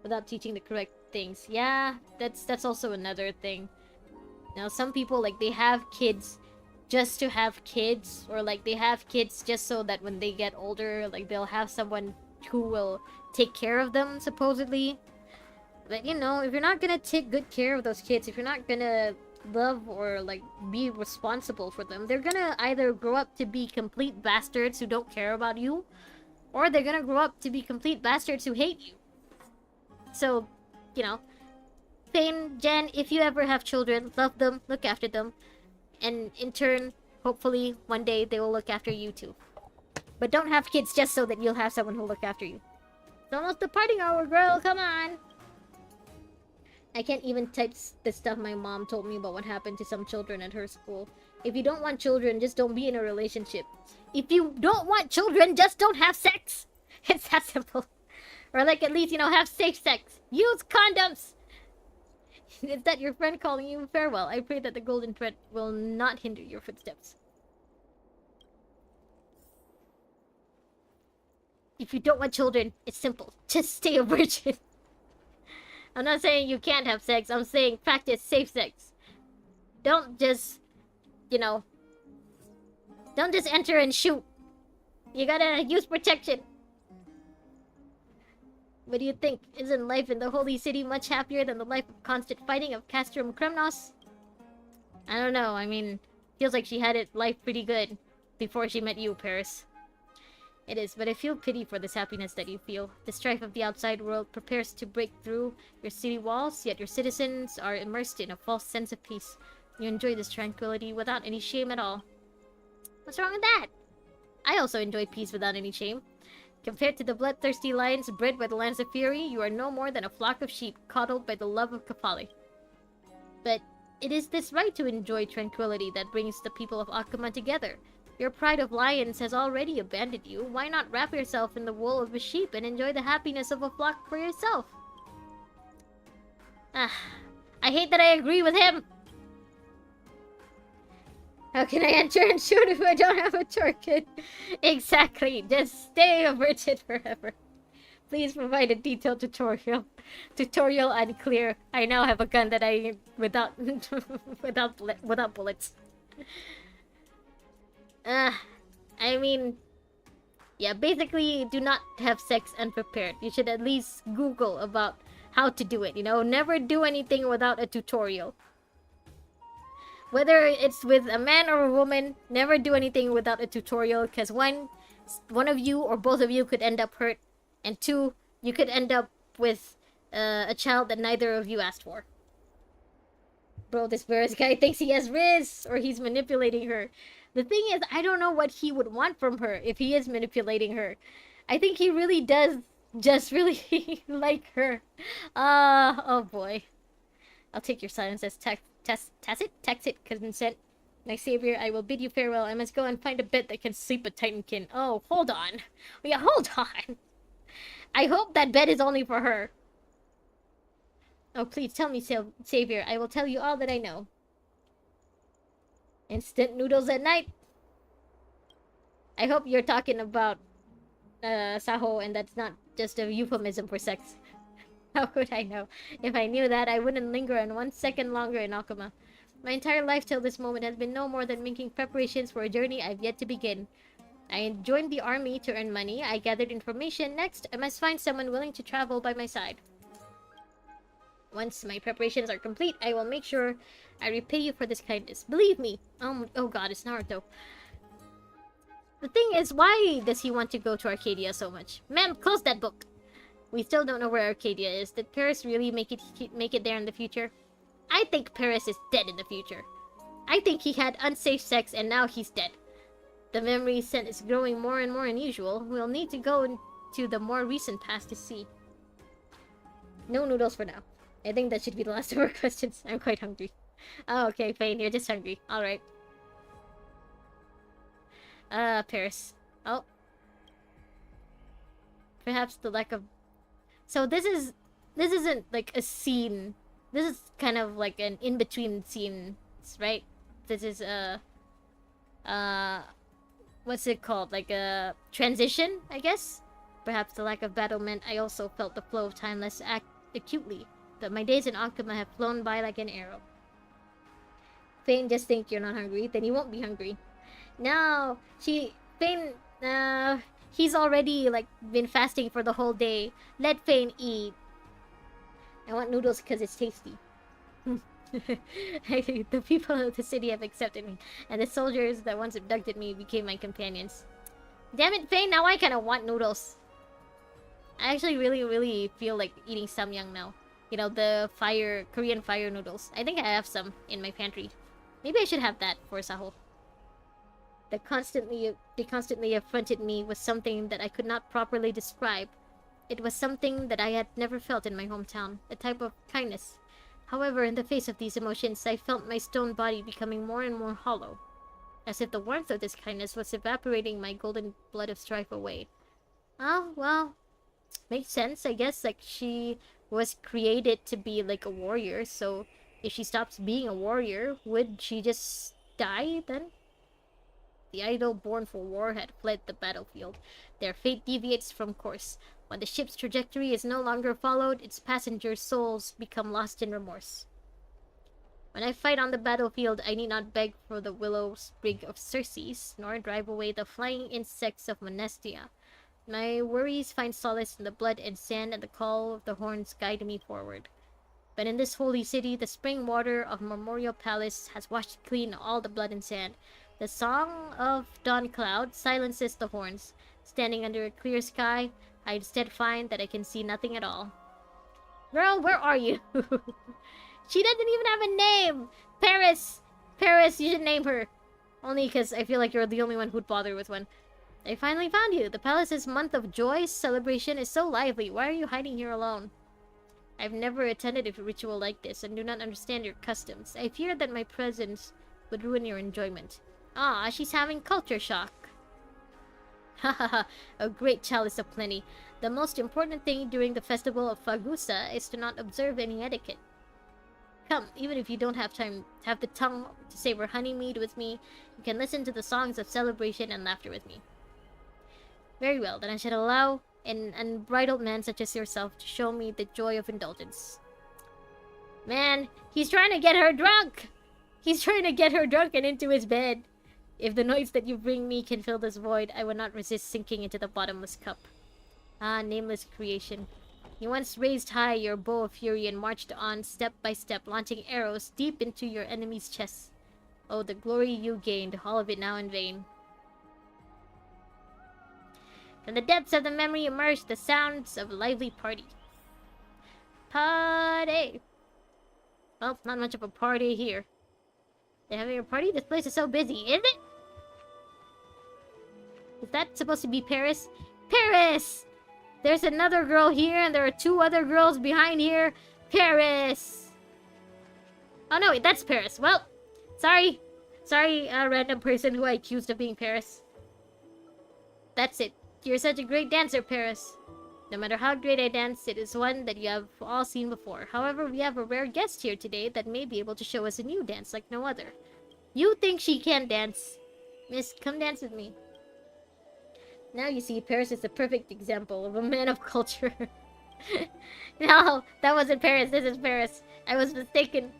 without teaching the correct things. Yeah, that's also another thing. Now, some people, like, they have kids just to have kids, or like they have kids just so that when they get older, like, they'll have someone who will take care of them, supposedly. But you know, if you're not gonna take good care of those kids, if you're not gonna love or like be responsible for them, they're gonna either grow up to be complete bastards who don't care about you, or they're gonna grow up to be complete bastards who hate you. So, you know, Payne, Jen, if you ever have children, love them, look after them, and in turn, hopefully, one day they will look after you too. But don't have kids just so that you'll have someone who'll look after you. It's almost the parting hour, girl, come on! I can't even type the stuff my mom told me about what happened to some children at her school. If you don't want children, just don't be in a relationship. If you don't want children, just don't have sex! It's that simple. Or like, at least, you know, have safe sex. Use condoms! Is that your friend calling you? Farewell. I pray that the golden thread will not hinder your footsteps. If you don't want children, it's simple. Just stay a virgin. I'm not saying you can't have sex. I'm saying practice safe sex. Don't just, you know, don't just enter and shoot. You gotta use protection. What do you think? Isn't life in the Holy City much happier than the life of constant fighting of Castrum Kremnos? I don't know, I mean, feels like she had it life pretty good before she met you, Paris. It is, but I feel pity for this happiness that you feel. The strife of the outside world prepares to break through your city walls, yet your citizens are immersed in a false sense of peace. You enjoy this tranquility without any shame at all. What's wrong with that? I also enjoy peace without any shame. Compared to the bloodthirsty lions bred by the lands of fury, you are no more than a flock of sheep coddled by the love of Kafali. But it is this right to enjoy tranquility that brings the people of Akuma together. Your pride of lions has already abandoned you. Why not wrap yourself in the wool of a sheep and enjoy the happiness of a flock for yourself? Ah, I hate that I agree with him! How can I enter and shoot if I don't have a tourniquet? Exactly, just stay a virgin forever. Please provide a detailed tutorial. Tutorial unclear. I now have a gun that I without without bullets. I mean, yeah, basically, do not have sex unprepared. You should at least Google about how to do it, you know? Never do anything without a tutorial. Whether it's with a man or a woman, never do anything without a tutorial, because one of you or both of you could end up hurt, and two, you could end up with a child that neither of you asked for. Bro, this Bears guy thinks he has Riz, or he's manipulating her. The thing is, I don't know what he would want from her if he is manipulating her. I think he really does just really like her. Oh boy. I'll take your silence as tacit consent. My savior, I will bid you farewell. I must go and find a bed that can sleep a Titankin. Oh, hold on. Yeah, hold on. I hope that bed is only for her. Oh, please tell me, savior. I will tell you all that I know. Instant noodles at night. I hope you're talking about Saho and that's not just a euphemism for sex. How could I know? If I knew that, I wouldn't linger on 1 second longer in Akuma. My entire life till this moment has been no more than making preparations for a journey I've yet to begin. I joined the army to earn money. I gathered information. Next, I must find someone willing to travel by my side. Once my preparations are complete, I will make sure I repay you for this kindness. Believe me. Oh god, it's Naruto. The thing is, why does he want to go to Arcadia so much? Ma'am, close that book! We still don't know where Arcadia is. Did Paris really make it there in the future? I think Paris is dead in the future. I think he had unsafe sex and now he's dead. The memory scent is growing more and more unusual. We'll need to go into the more recent past to see. No noodles for now. I think that should be the last of our questions. I'm quite hungry. Oh, okay, fine. You're just hungry. Alright. Paris. Oh. Perhaps the lack of... So this isn't like a scene. This is kind of like an in-between scene, right? This is what's it called? Like a transition, I guess? perhaps the lack of battle meant I also felt the flow of time less acutely, but my days in Akuma have flown by like an arrow. Fane, just think you're not hungry, then you won't be hungry. No, Fane, he's already, like, been fasting for the whole day. Let Fane eat. I want noodles because it's tasty. The people of the city have accepted me, and the soldiers that once abducted me became my companions. Damn it, Fane, now I kind of want noodles. I actually really feel like eating samyang now. You know, the Korean fire noodles. I think I have some in my pantry. Maybe I should have that for Saho. They constantly affronted me with something that I could not properly describe. It was something that I had never felt in my hometown, a type of kindness. However, in the face of these emotions, I felt my stone body becoming more and more hollow, as if the warmth of this kindness was evaporating my golden blood of strife away. Oh, well, makes sense, I guess. Like, she was created to be like a warrior, so if she stops being a warrior, would she just die then? The idol born for war had fled the battlefield. Their fate deviates from course. When the ship's trajectory is no longer followed, its passengers' souls become lost in remorse. When I fight on the battlefield, I need not beg for the willow sprig of Circes, nor drive away the flying insects of Monestia. My worries find solace in the blood and sand, and the call of the horns guide me forward. But in this holy city, the spring water of Memorial Palace has washed clean all the blood and sand. The song of Dawn Cloud silences the horns. Standing under a clear sky, I instead find that I can see nothing at all. Girl, where are you? She doesn't even have a name! Paris! Paris, you should name her. Only because I feel like you're the only one who'd bother with one. I finally found you. The palace's month of joy celebration is so lively. Why are you hiding here alone? I've never attended a ritual like this and do not understand your customs. I fear that my presence would ruin your enjoyment. Ah, she's having culture shock. Hahaha, a great chalice of plenty. The most important thing during the festival of Fagusa is to not observe any etiquette. Come, even if you don't have the tongue to savor honeymead with me, you can listen to the songs of celebration and laughter with me. Very well, then I should allow an unbridled man such as yourself to show me the joy of indulgence. Man, he's trying to get her drunk! He's trying to get her drunk and into his bed. If the noise that you bring me can fill this void, I will not resist sinking into the bottomless cup. Ah, nameless creation. You once raised high your bow of fury and marched on step by step, launching arrows deep into your enemy's chests. Oh, the glory you gained, all of it now in vain. From the depths of the memory emerged the sounds of a lively party. Party! Well, not much of a party here. They're having a party? This place is so busy, is it? Is that supposed to be Paris? Paris! There's another girl here, and there are two other girls behind here. Paris! Oh no, wait, that's Paris. Well, sorry. Sorry, random person who I accused of being Paris. That's it. You're such a great dancer, Paris. No matter how great I dance, it is one that you have all seen before. However, we have a rare guest here today that may be able to show us a new dance like no other. You think she can't dance? Miss, come dance with me. Now you see, Paris is the perfect example of a man of culture. No, that wasn't Paris. This is Paris. I was mistaken.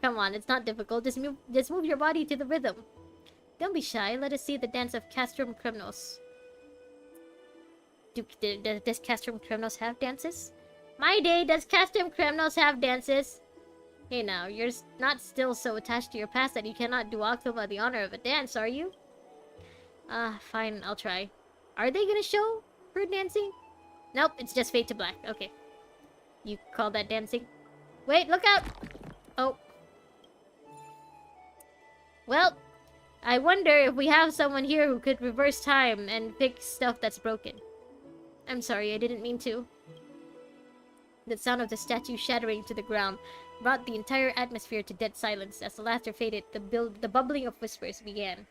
Come on, it's not difficult. Just move your body to the rhythm. Don't be shy. Let us see the dance of Castrum Kremnos. Does Castrum Kremnos have dances? My day, does Castrum Kremnos have dances? Hey now, you're not still so attached to your past that you cannot do Octava the honor of a dance, are you? Fine, I'll try. Are they gonna show her dancing? Nope, it's just Fade to Black. Okay. You call that dancing? Wait, look out! Oh. Well, I wonder if we have someone here who could reverse time and fix stuff that's broken. I'm sorry, I didn't mean to. The sound of the statue shattering to the ground brought the entire atmosphere to dead silence. As the laughter faded, the bubbling of whispers began.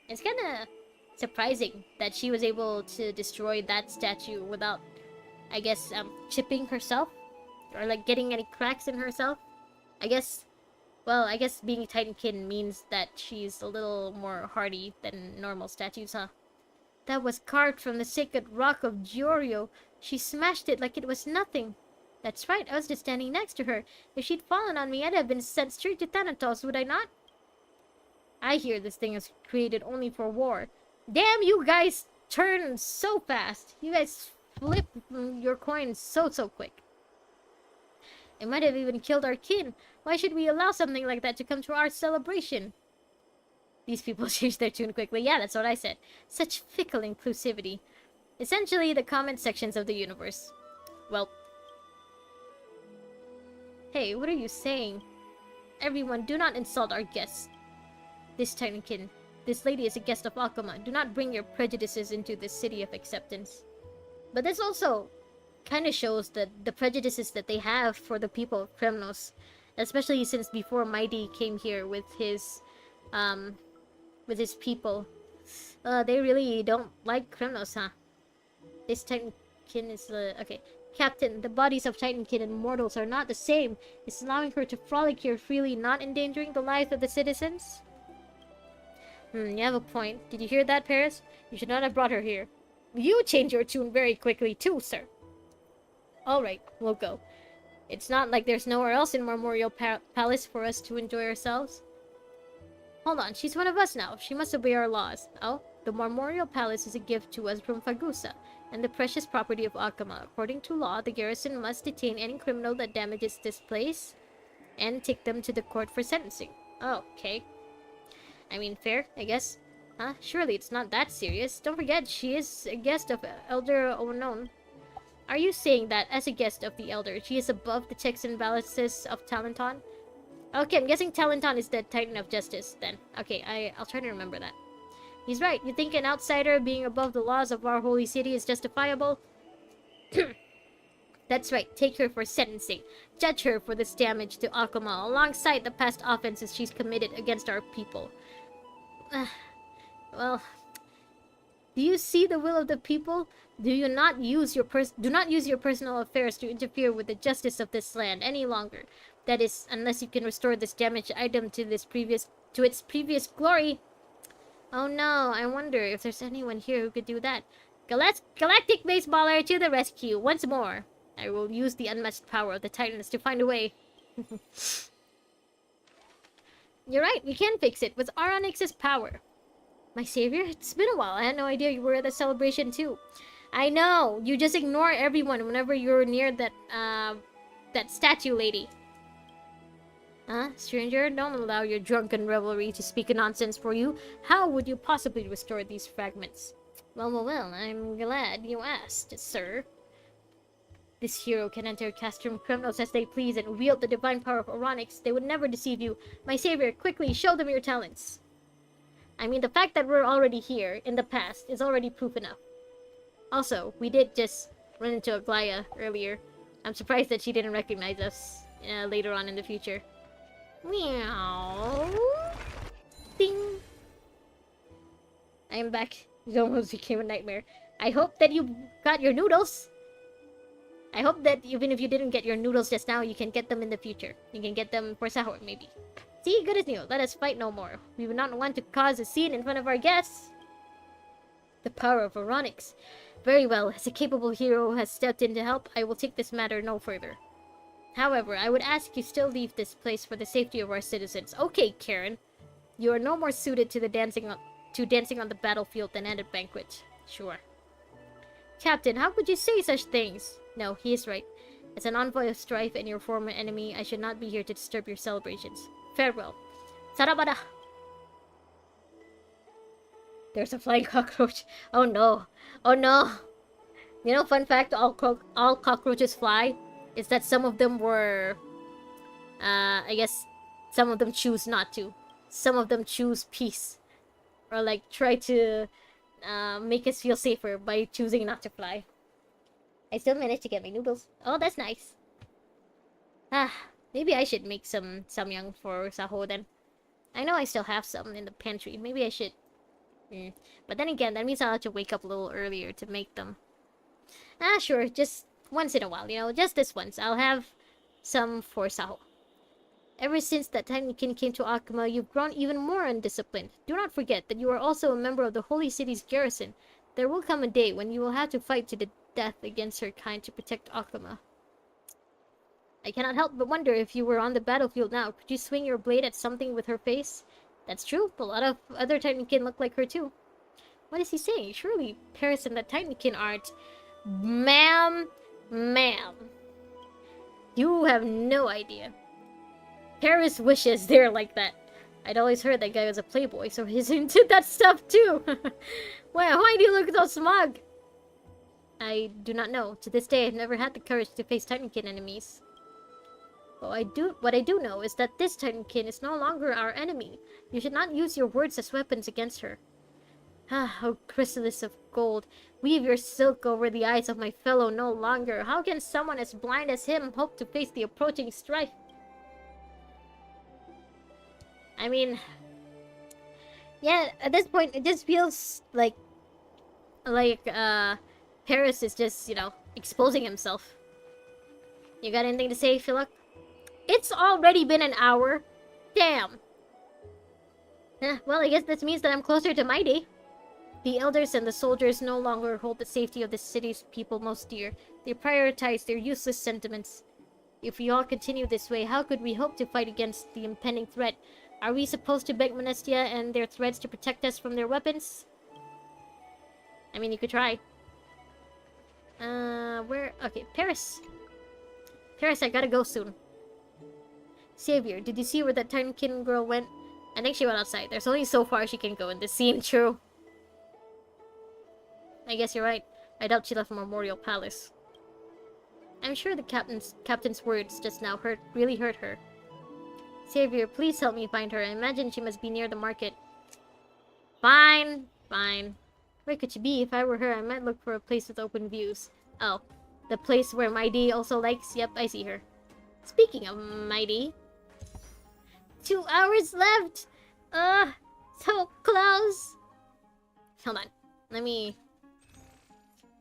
It's kinda surprising that she was able to destroy that statue without, I guess, chipping herself? Or, like, getting any cracks in herself? I guess being Titankin means that she's a little more hardy than normal statues, huh? That was carved from the sacred rock of Giorgio. She smashed it like it was nothing. That's right, I was just standing next to her. If she'd fallen on me, I'd have been sent straight to Thanatos, would I not? I hear this thing is created only for war. Damn, you guys turn so fast. You guys flip your coins so quick. It might have even killed our kin. Why should we allow something like that to come to our celebration? These people change their tune quickly. Yeah, that's what I said. Such fickle inclusivity. Essentially, the comment sections of the universe. Well. Hey, what are you saying? Everyone, do not insult our guests. This Titankin, this lady is a guest of Akuma. Do not bring your prejudices into this city of acceptance. But this also kind of shows that the prejudices that they have for the people of Kremnos, especially since before Mighty came here with his people, they really don't like Kremnos, huh? This Titankin is okay. Captain, the bodies of Titankin and mortals are not the same. Is allowing her to frolic here freely not endangering the lives of the citizens? You have a point. Did you hear that, Paris? You should not have brought her here. You change your tune very quickly too, sir. Alright, we'll go. It's not like there's nowhere else in Marmoreal Palace for us to enjoy ourselves. Hold on, she's one of us now. She must obey our laws. Oh, the Marmoreal Palace is a gift to us from Fagusa, and the precious property of Akuma. According to law, the garrison must detain any criminal that damages this place and take them to the court for sentencing. Oh, okay. I mean, fair, I guess. Huh? Surely it's not that serious. Don't forget, she is a guest of Elder Onon. Are you saying that, as a guest of the Elder, she is above the checks and balances of Talenton? Okay, I'm guessing Talenton is the Titan of Justice, then. Okay, I'll try to remember that. He's right. You think an outsider being above the laws of our holy city is justifiable? That's right. Take her for sentencing. Judge her for this damage to Akuma, alongside the past offenses she's committed against our people. Well, do you see the will of the people? Do not use your personal affairs to interfere with the justice of this land any longer. That is, unless you can restore this damaged item to its previous glory. Oh no, I wonder if there's anyone here who could do that. Galactic Baseballer to the rescue once more. I will use the unmatched power of the Titans to find a way. You're right, we can fix it with Aronix's power. My savior, it's been a while. I had no idea you were at the celebration too. I know, you just ignore everyone whenever you're near that statue lady. Huh? Stranger, don't allow your drunken revelry to speak nonsense for you. How would you possibly restore these fragments? Well, I'm glad you asked, sir. This hero can enter Castrum criminals as they please and wield the divine power of Oronix. They would never deceive you. My savior, quickly, show them your talents. I mean, the fact that we're already here, in the past, is already proof enough. Also, we did just run into Aglaya earlier. I'm surprised that she didn't recognize us later on in the future. Meow. Ding. I am back. It almost became a nightmare. I hope that you got your noodles. I hope that even if you didn't get your noodles just now, you can get them in the future. You can get them for sahur, maybe. See, good as new. Let us fight no more. We would not want to cause a scene in front of our guests. The power of Oronix. Very well. As a capable hero has stepped in to help, I will take this matter no further. However, I would ask you still leave this place for the safety of our citizens. Okay, Karen. You are no more suited to dancing on the battlefield than at a banquet. Sure. Captain, how could you say such things? No, he is right. As an envoy of strife and your former enemy, I should not be here to disturb your celebrations. Farewell. Sarabada! There's a flying cockroach. Oh no. Oh no. You know, fun fact, all cockroaches fly. Is that some of them were... I guess some of them choose not to. Some of them choose peace. Or like try to make us feel safer by choosing not to fly. I still managed to get my noodles. Oh, that's nice. Maybe I should make some samyang for Saho then. I know I still have some in the pantry. Maybe I should. But then again, that means I'll have to wake up a little earlier to make them. Sure, just once in a while, you know, just this once. I'll have some for Saho. Ever since that time Nikin came to Akuma, you've grown even more undisciplined. Do not forget that you are also a member of the Holy City's garrison. There will come a day when you will have to fight to the death against her kind to protect Akuma. I cannot help but wonder if you were on the battlefield now. Could you swing your blade at something with her face? That's true. A lot of other Titankin look like her too. What is he saying? Surely Paris and the Titankin aren't... Ma'am. You have no idea. Paris wishes they're like that. I'd always heard that guy was a playboy, so he's into that stuff too. Why do you look so smug? I do not know. To this day, I've never had the courage to face Titankin enemies. What I do know is that this Titankin is no longer our enemy. You should not use your words as weapons against her. Ah, oh chrysalis of gold, weave your silk over the eyes of my fellow no longer. How can someone as blind as him hope to face the approaching strife? I mean, yeah, at this point, it just feels like Paris is just, you know, exposing himself. You got anything to say, Philip? It's already been an hour. Damn. Well, I guess this means that I'm closer to my day. The elders and the soldiers no longer hold the safety of the city's people most dear. They prioritize their useless sentiments. If we all continue this way, how could we hope to fight against the impending threat? Are we supposed to beg Monastia and their threats to protect us from their weapons? I mean, you could try. Where? Okay, Paris. Paris, I gotta go soon. Savior, did you see where that Titankin girl went? I think she went outside. There's only so far she can go in this scene, true. I guess you're right. I doubt she left Memorial Palace. I'm sure the captain's words just now really hurt her. Savior, please help me find her. I imagine she must be near the market. Fine. Where could she be? If I were her, I might look for a place with open views. Oh, the place where Mighty also likes? Yep, I see her. Speaking of Mighty... 2 hours left! So close! Hold on. Let me...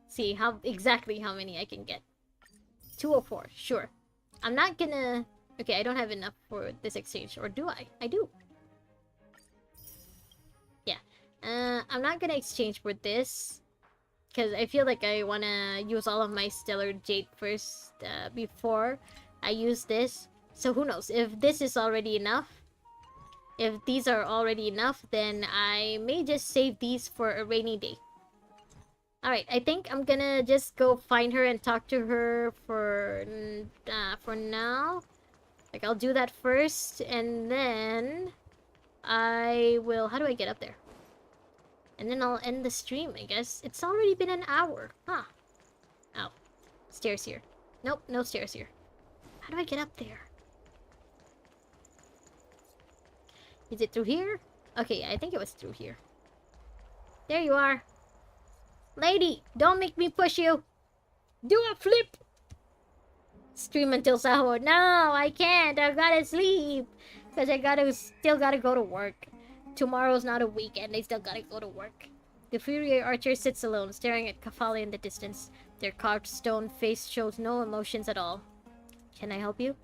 see exactly how many I can get. 204, sure. I'm not gonna... Okay, I don't have enough for this exchange. Or do I? I do. Yeah. I'm not gonna exchange for this. Because I feel like I wanna use all of my Stellar Jade first before I use this. So who knows? If this is already enough, if these are already enough, then I may just save these for a rainy day. Alright, I think I'm gonna just go find her and talk to her for now. Like, I'll do that first, and then I will... How do I get up there? And then I'll end the stream, I guess. It's already been an hour. Huh. Oh. Stairs here. Nope, no stairs here. How do I get up there? Is it through here? Okay, I think it was through here. There you are. Lady, don't make me push you. Do a flip. Stream until sahur. No, I can't. I gotta sleep. Because I still gotta go to work. Tomorrow's not a weekend. I still gotta go to work. The Fury Archer sits alone, staring at Kafale in the distance. Their carved stone face shows no emotions at all. Can I help you?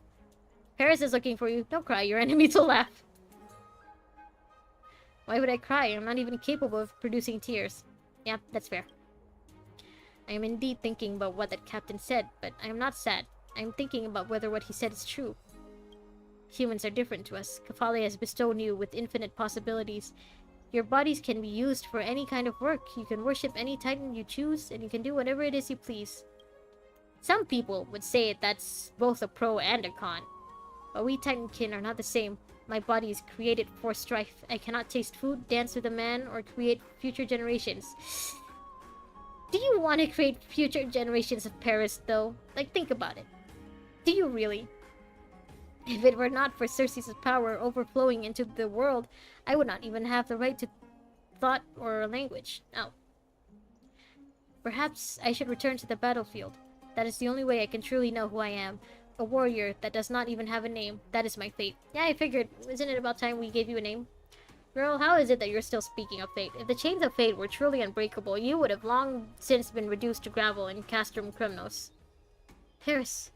Paris is looking for you. Don't cry. Your enemies will laugh. Why would I cry? I'm not even capable of producing tears. Yeah, that's fair. I am indeed thinking about what that captain said, but I am not sad. I am thinking about whether what he said is true. Humans are different to us. Kafale has bestowed you with infinite possibilities. Your bodies can be used for any kind of work. You can worship any titan you choose, and you can do whatever it is you please. Some people would say that's both a pro and a con. But we Titankin are not the same. My body is created for strife. I cannot taste food, dance with a man, or create future generations. Do you want to create future generations of Paris, though? Like, think about it. Do you really? If it were not for Circe's power overflowing into the world, I would not even have the right to thought or language. Oh. Perhaps I should return to the battlefield. That is the only way I can truly know who I am. A warrior that does not even have a name. That is my fate. Yeah, I figured. Isn't it about time we gave you a name? Girl, how is it that you're still speaking of fate? If the chains of fate were truly unbreakable, you would have long since been reduced to gravel in Castrum Kremnos. Paris.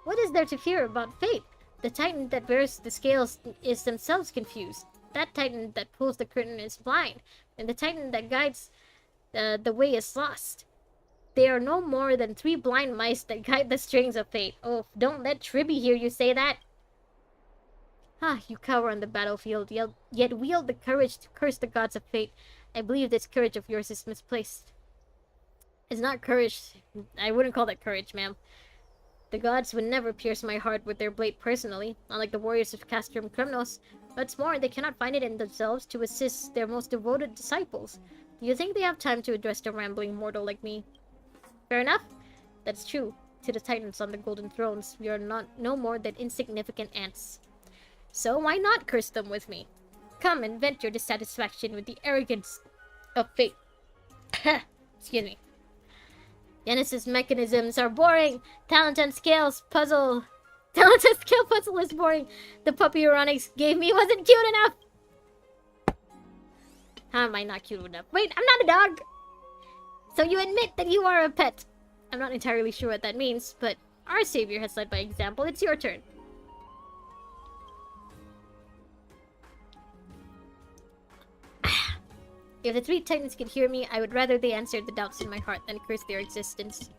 What is there to fear about fate? The titan that bears the scales is themselves confused. That titan that pulls the curtain is blind. And the titan that guides The way is lost. They are no more than 3 blind mice that guide the strings of fate. Oh, don't let Tribby hear you say that. Ah, you cower on the battlefield, yet wield the courage to curse the gods of fate. I believe this courage of yours is misplaced. It's not courage. I wouldn't call that courage, ma'am. The gods would never pierce my heart with their blade personally, unlike the warriors of Castrum Kremnos. What's more, they cannot find it in themselves to assist their most devoted disciples. Do you think they have time to address a rambling mortal like me? Fair enough. That's true. To the titans on the golden thrones, we are no more than insignificant ants. So why not curse them with me? Come and vent your dissatisfaction with the arrogance of fate. Excuse me. Genesis mechanisms are boring. Talent and skill puzzle is boring. The puppy Euronics gave me wasn't cute enough. How am I not cute enough? Wait, I'm not a dog. So you admit that you are a pet. I'm not entirely sure what that means, but our savior has led by example. It's your turn. If the 3 titans could hear me, I would rather they answered the doubts in my heart than curse their existence.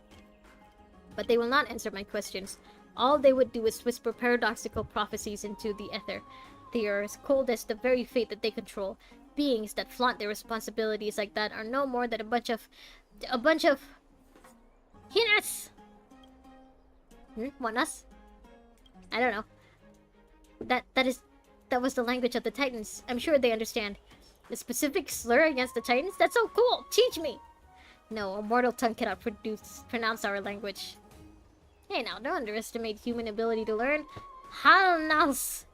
But they will not answer my questions. All they would do is whisper paradoxical prophecies into the ether. They are as cold as the very fate that they control. Beings that flaunt their responsibilities like that are no more than a bunch of hinas. Want us? I don't know. That was the language of the titans. I'm sure they understand. The specific slur against the titans? That's so cool! Teach me! No, a mortal tongue cannot pronounce our language. Hey now, don't underestimate human ability to learn. Halnaus!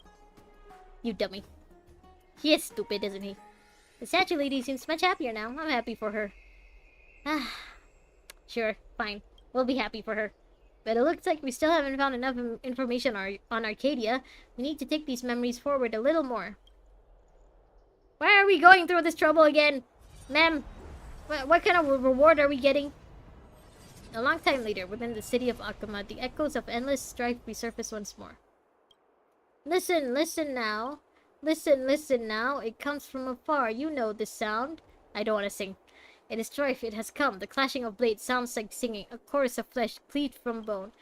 You dummy. He is stupid, isn't he? The statue lady seems much happier now. I'm happy for her. Sure, fine. We'll be happy for her. But it looks like we still haven't found enough information on Arcadia. We need to take these memories forward a little more. Why are we going through this trouble again? Ma'am, what kind of reward are we getting? A long time later, within the city of Akuma, the echoes of endless strife resurface once more. Listen, listen now. Listen, listen now. It comes from afar. You know this sound. I don't want to sing. It is strife. It has come. The clashing of blades sounds like singing. A chorus of flesh cleaved from bone.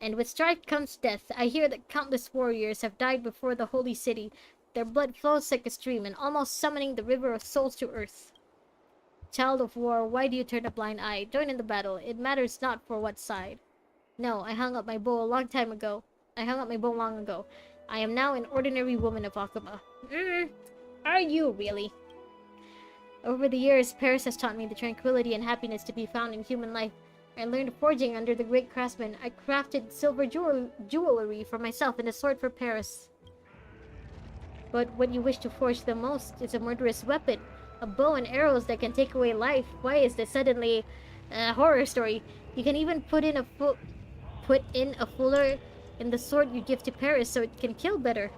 And with strife comes death. I hear that countless warriors have died before the holy city. Their blood flows like a stream and almost summoning the river of souls to earth. Child of war, why do you turn a blind eye? Join in the battle. It matters not for what side. No, I hung up my bow a long time ago. I am now an ordinary woman of Akuma. Are you really? Over the years, Paris has taught me the tranquility and happiness to be found in human life. I learned forging under the great craftsman. I crafted silver jewelry for myself and a sword for Paris. But what you wish to forge the most is a murderous weapon. A bow and arrows that can take away life. Why is this suddenly a horror story? You can even put in a fuller in the sword you give to Paris so it can kill better.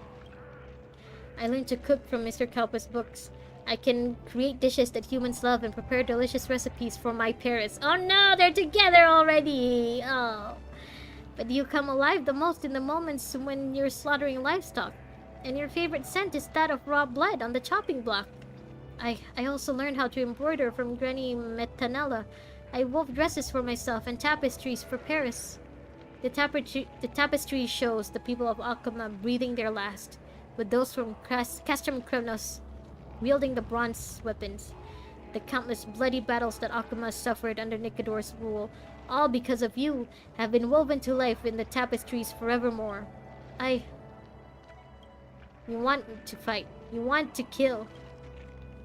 I learned to cook from Mr. Kalpa's books. I can create dishes that humans love and prepare delicious recipes for my Paris. Oh no, they're together already! Oh. But you come alive the most in the moments when you're slaughtering livestock. And your favorite scent is that of raw blood on the chopping block. I also learned how to embroider from Granny Metanella. I wove dresses for myself and tapestries for Paris. The tapestry shows the people of Akuma breathing their last, with those from Castrum Kremnos wielding the bronze weapons. The countless bloody battles that Akuma suffered under Nikador's rule, all because of you, have been woven to life in the tapestries forevermore. You want to fight. You want to kill.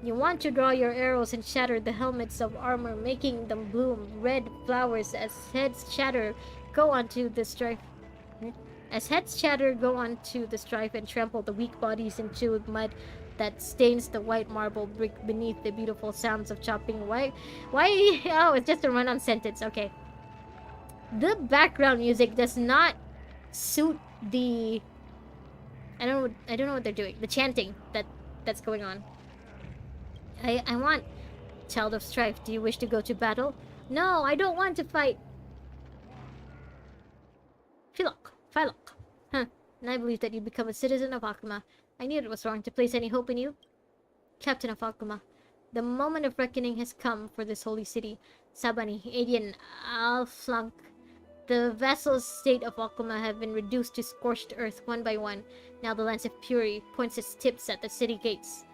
You want to draw your arrows and shatter the helmets of armor, making them bloom red flowers as heads shatter, go onto the strife. As heads shatter, go onto the strife and trample the weak bodies into mud that stains the white marble brick beneath the beautiful sounds of chopping. Why? Oh, it's just a run-on sentence. Okay. The background music does not suit the... I don't know what they're doing. The chanting that's going on. I want... Child of Strife, do you wish to go to battle? No, I don't want to fight. Philok. Huh. And I believe that you become a citizen of Akuma. I knew it was wrong to place any hope in you. Captain of Akuma, The moment of reckoning has come for this holy city. Sabani, Adian, Al-Flank, the vassals state of Alkama have been reduced to scorched earth one by one. Now the lance of fury points its tips at the city gates.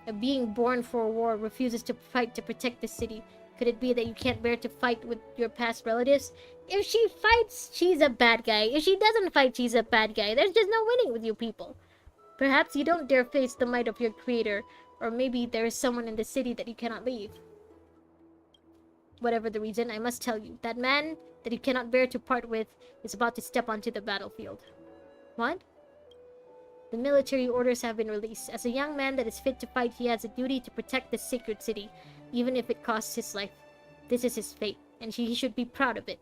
A being born for war refuses to fight to protect the city. Could it be that you can't bear to fight with your past relatives? If she fights, she's a bad guy. If she doesn't fight, she's a bad guy. There's just no winning with you people. Perhaps you don't dare face the might of your creator, or maybe there is someone in the city that you cannot leave. Whatever the reason, I must tell you, that man that you cannot bear to part with is about to step onto the battlefield. What? The military orders have been released. As a young man that is fit to fight, he has a duty to protect the sacred city, even if it costs his life. This is his fate, and he should be proud of it.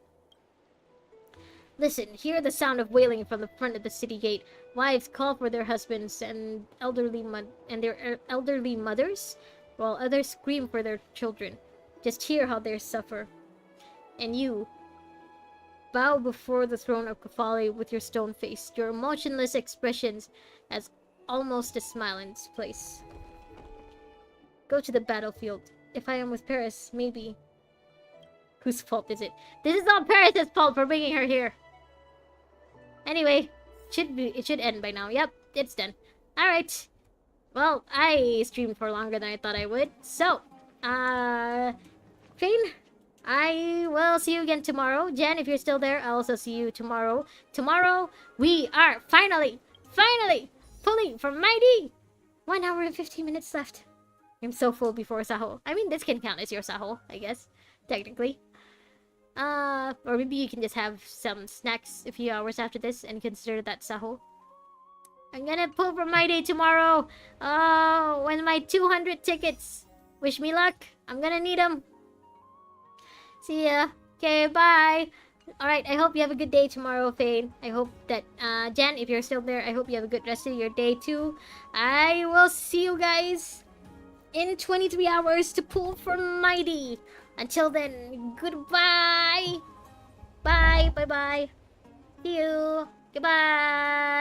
Listen, hear the sound of wailing from the front of the city gate. Wives call for their husbands and their elderly mothers, while others scream for their children. Just hear how they suffer. And you, bow before the throne of Kafali with your stone face, your emotionless expressions as almost a smile in its place. Go to the battlefield. If I am with Paris, maybe. Whose fault is it? This is not Paris' fault for bringing her here. Anyway, it should end by now. Yep, it's done. Alright. Well, I streamed for longer than I thought I would. So, Fane, I will see you again tomorrow. Jen, if you're still there, I'll also see you tomorrow. Tomorrow, we are finally pulling for Mighty! 1 hour and 15 minutes left. I'm so full before Saho. I mean, this can count as your Saho, I guess. Technically. Or maybe you can just have some snacks a few hours after this and consider that Saho. I'm gonna pull for Mighty tomorrow. Oh, when my 200 tickets. Wish me luck. I'm gonna need them. See ya. Okay, bye. Alright, I hope you have a good day tomorrow, Fane. I hope that, Jen, if you're still there, I hope you have a good rest of your day too. I will see you guys in 23 hours to pull for Mighty. Until then, goodbye. Bye, bye-bye. See you. Goodbye.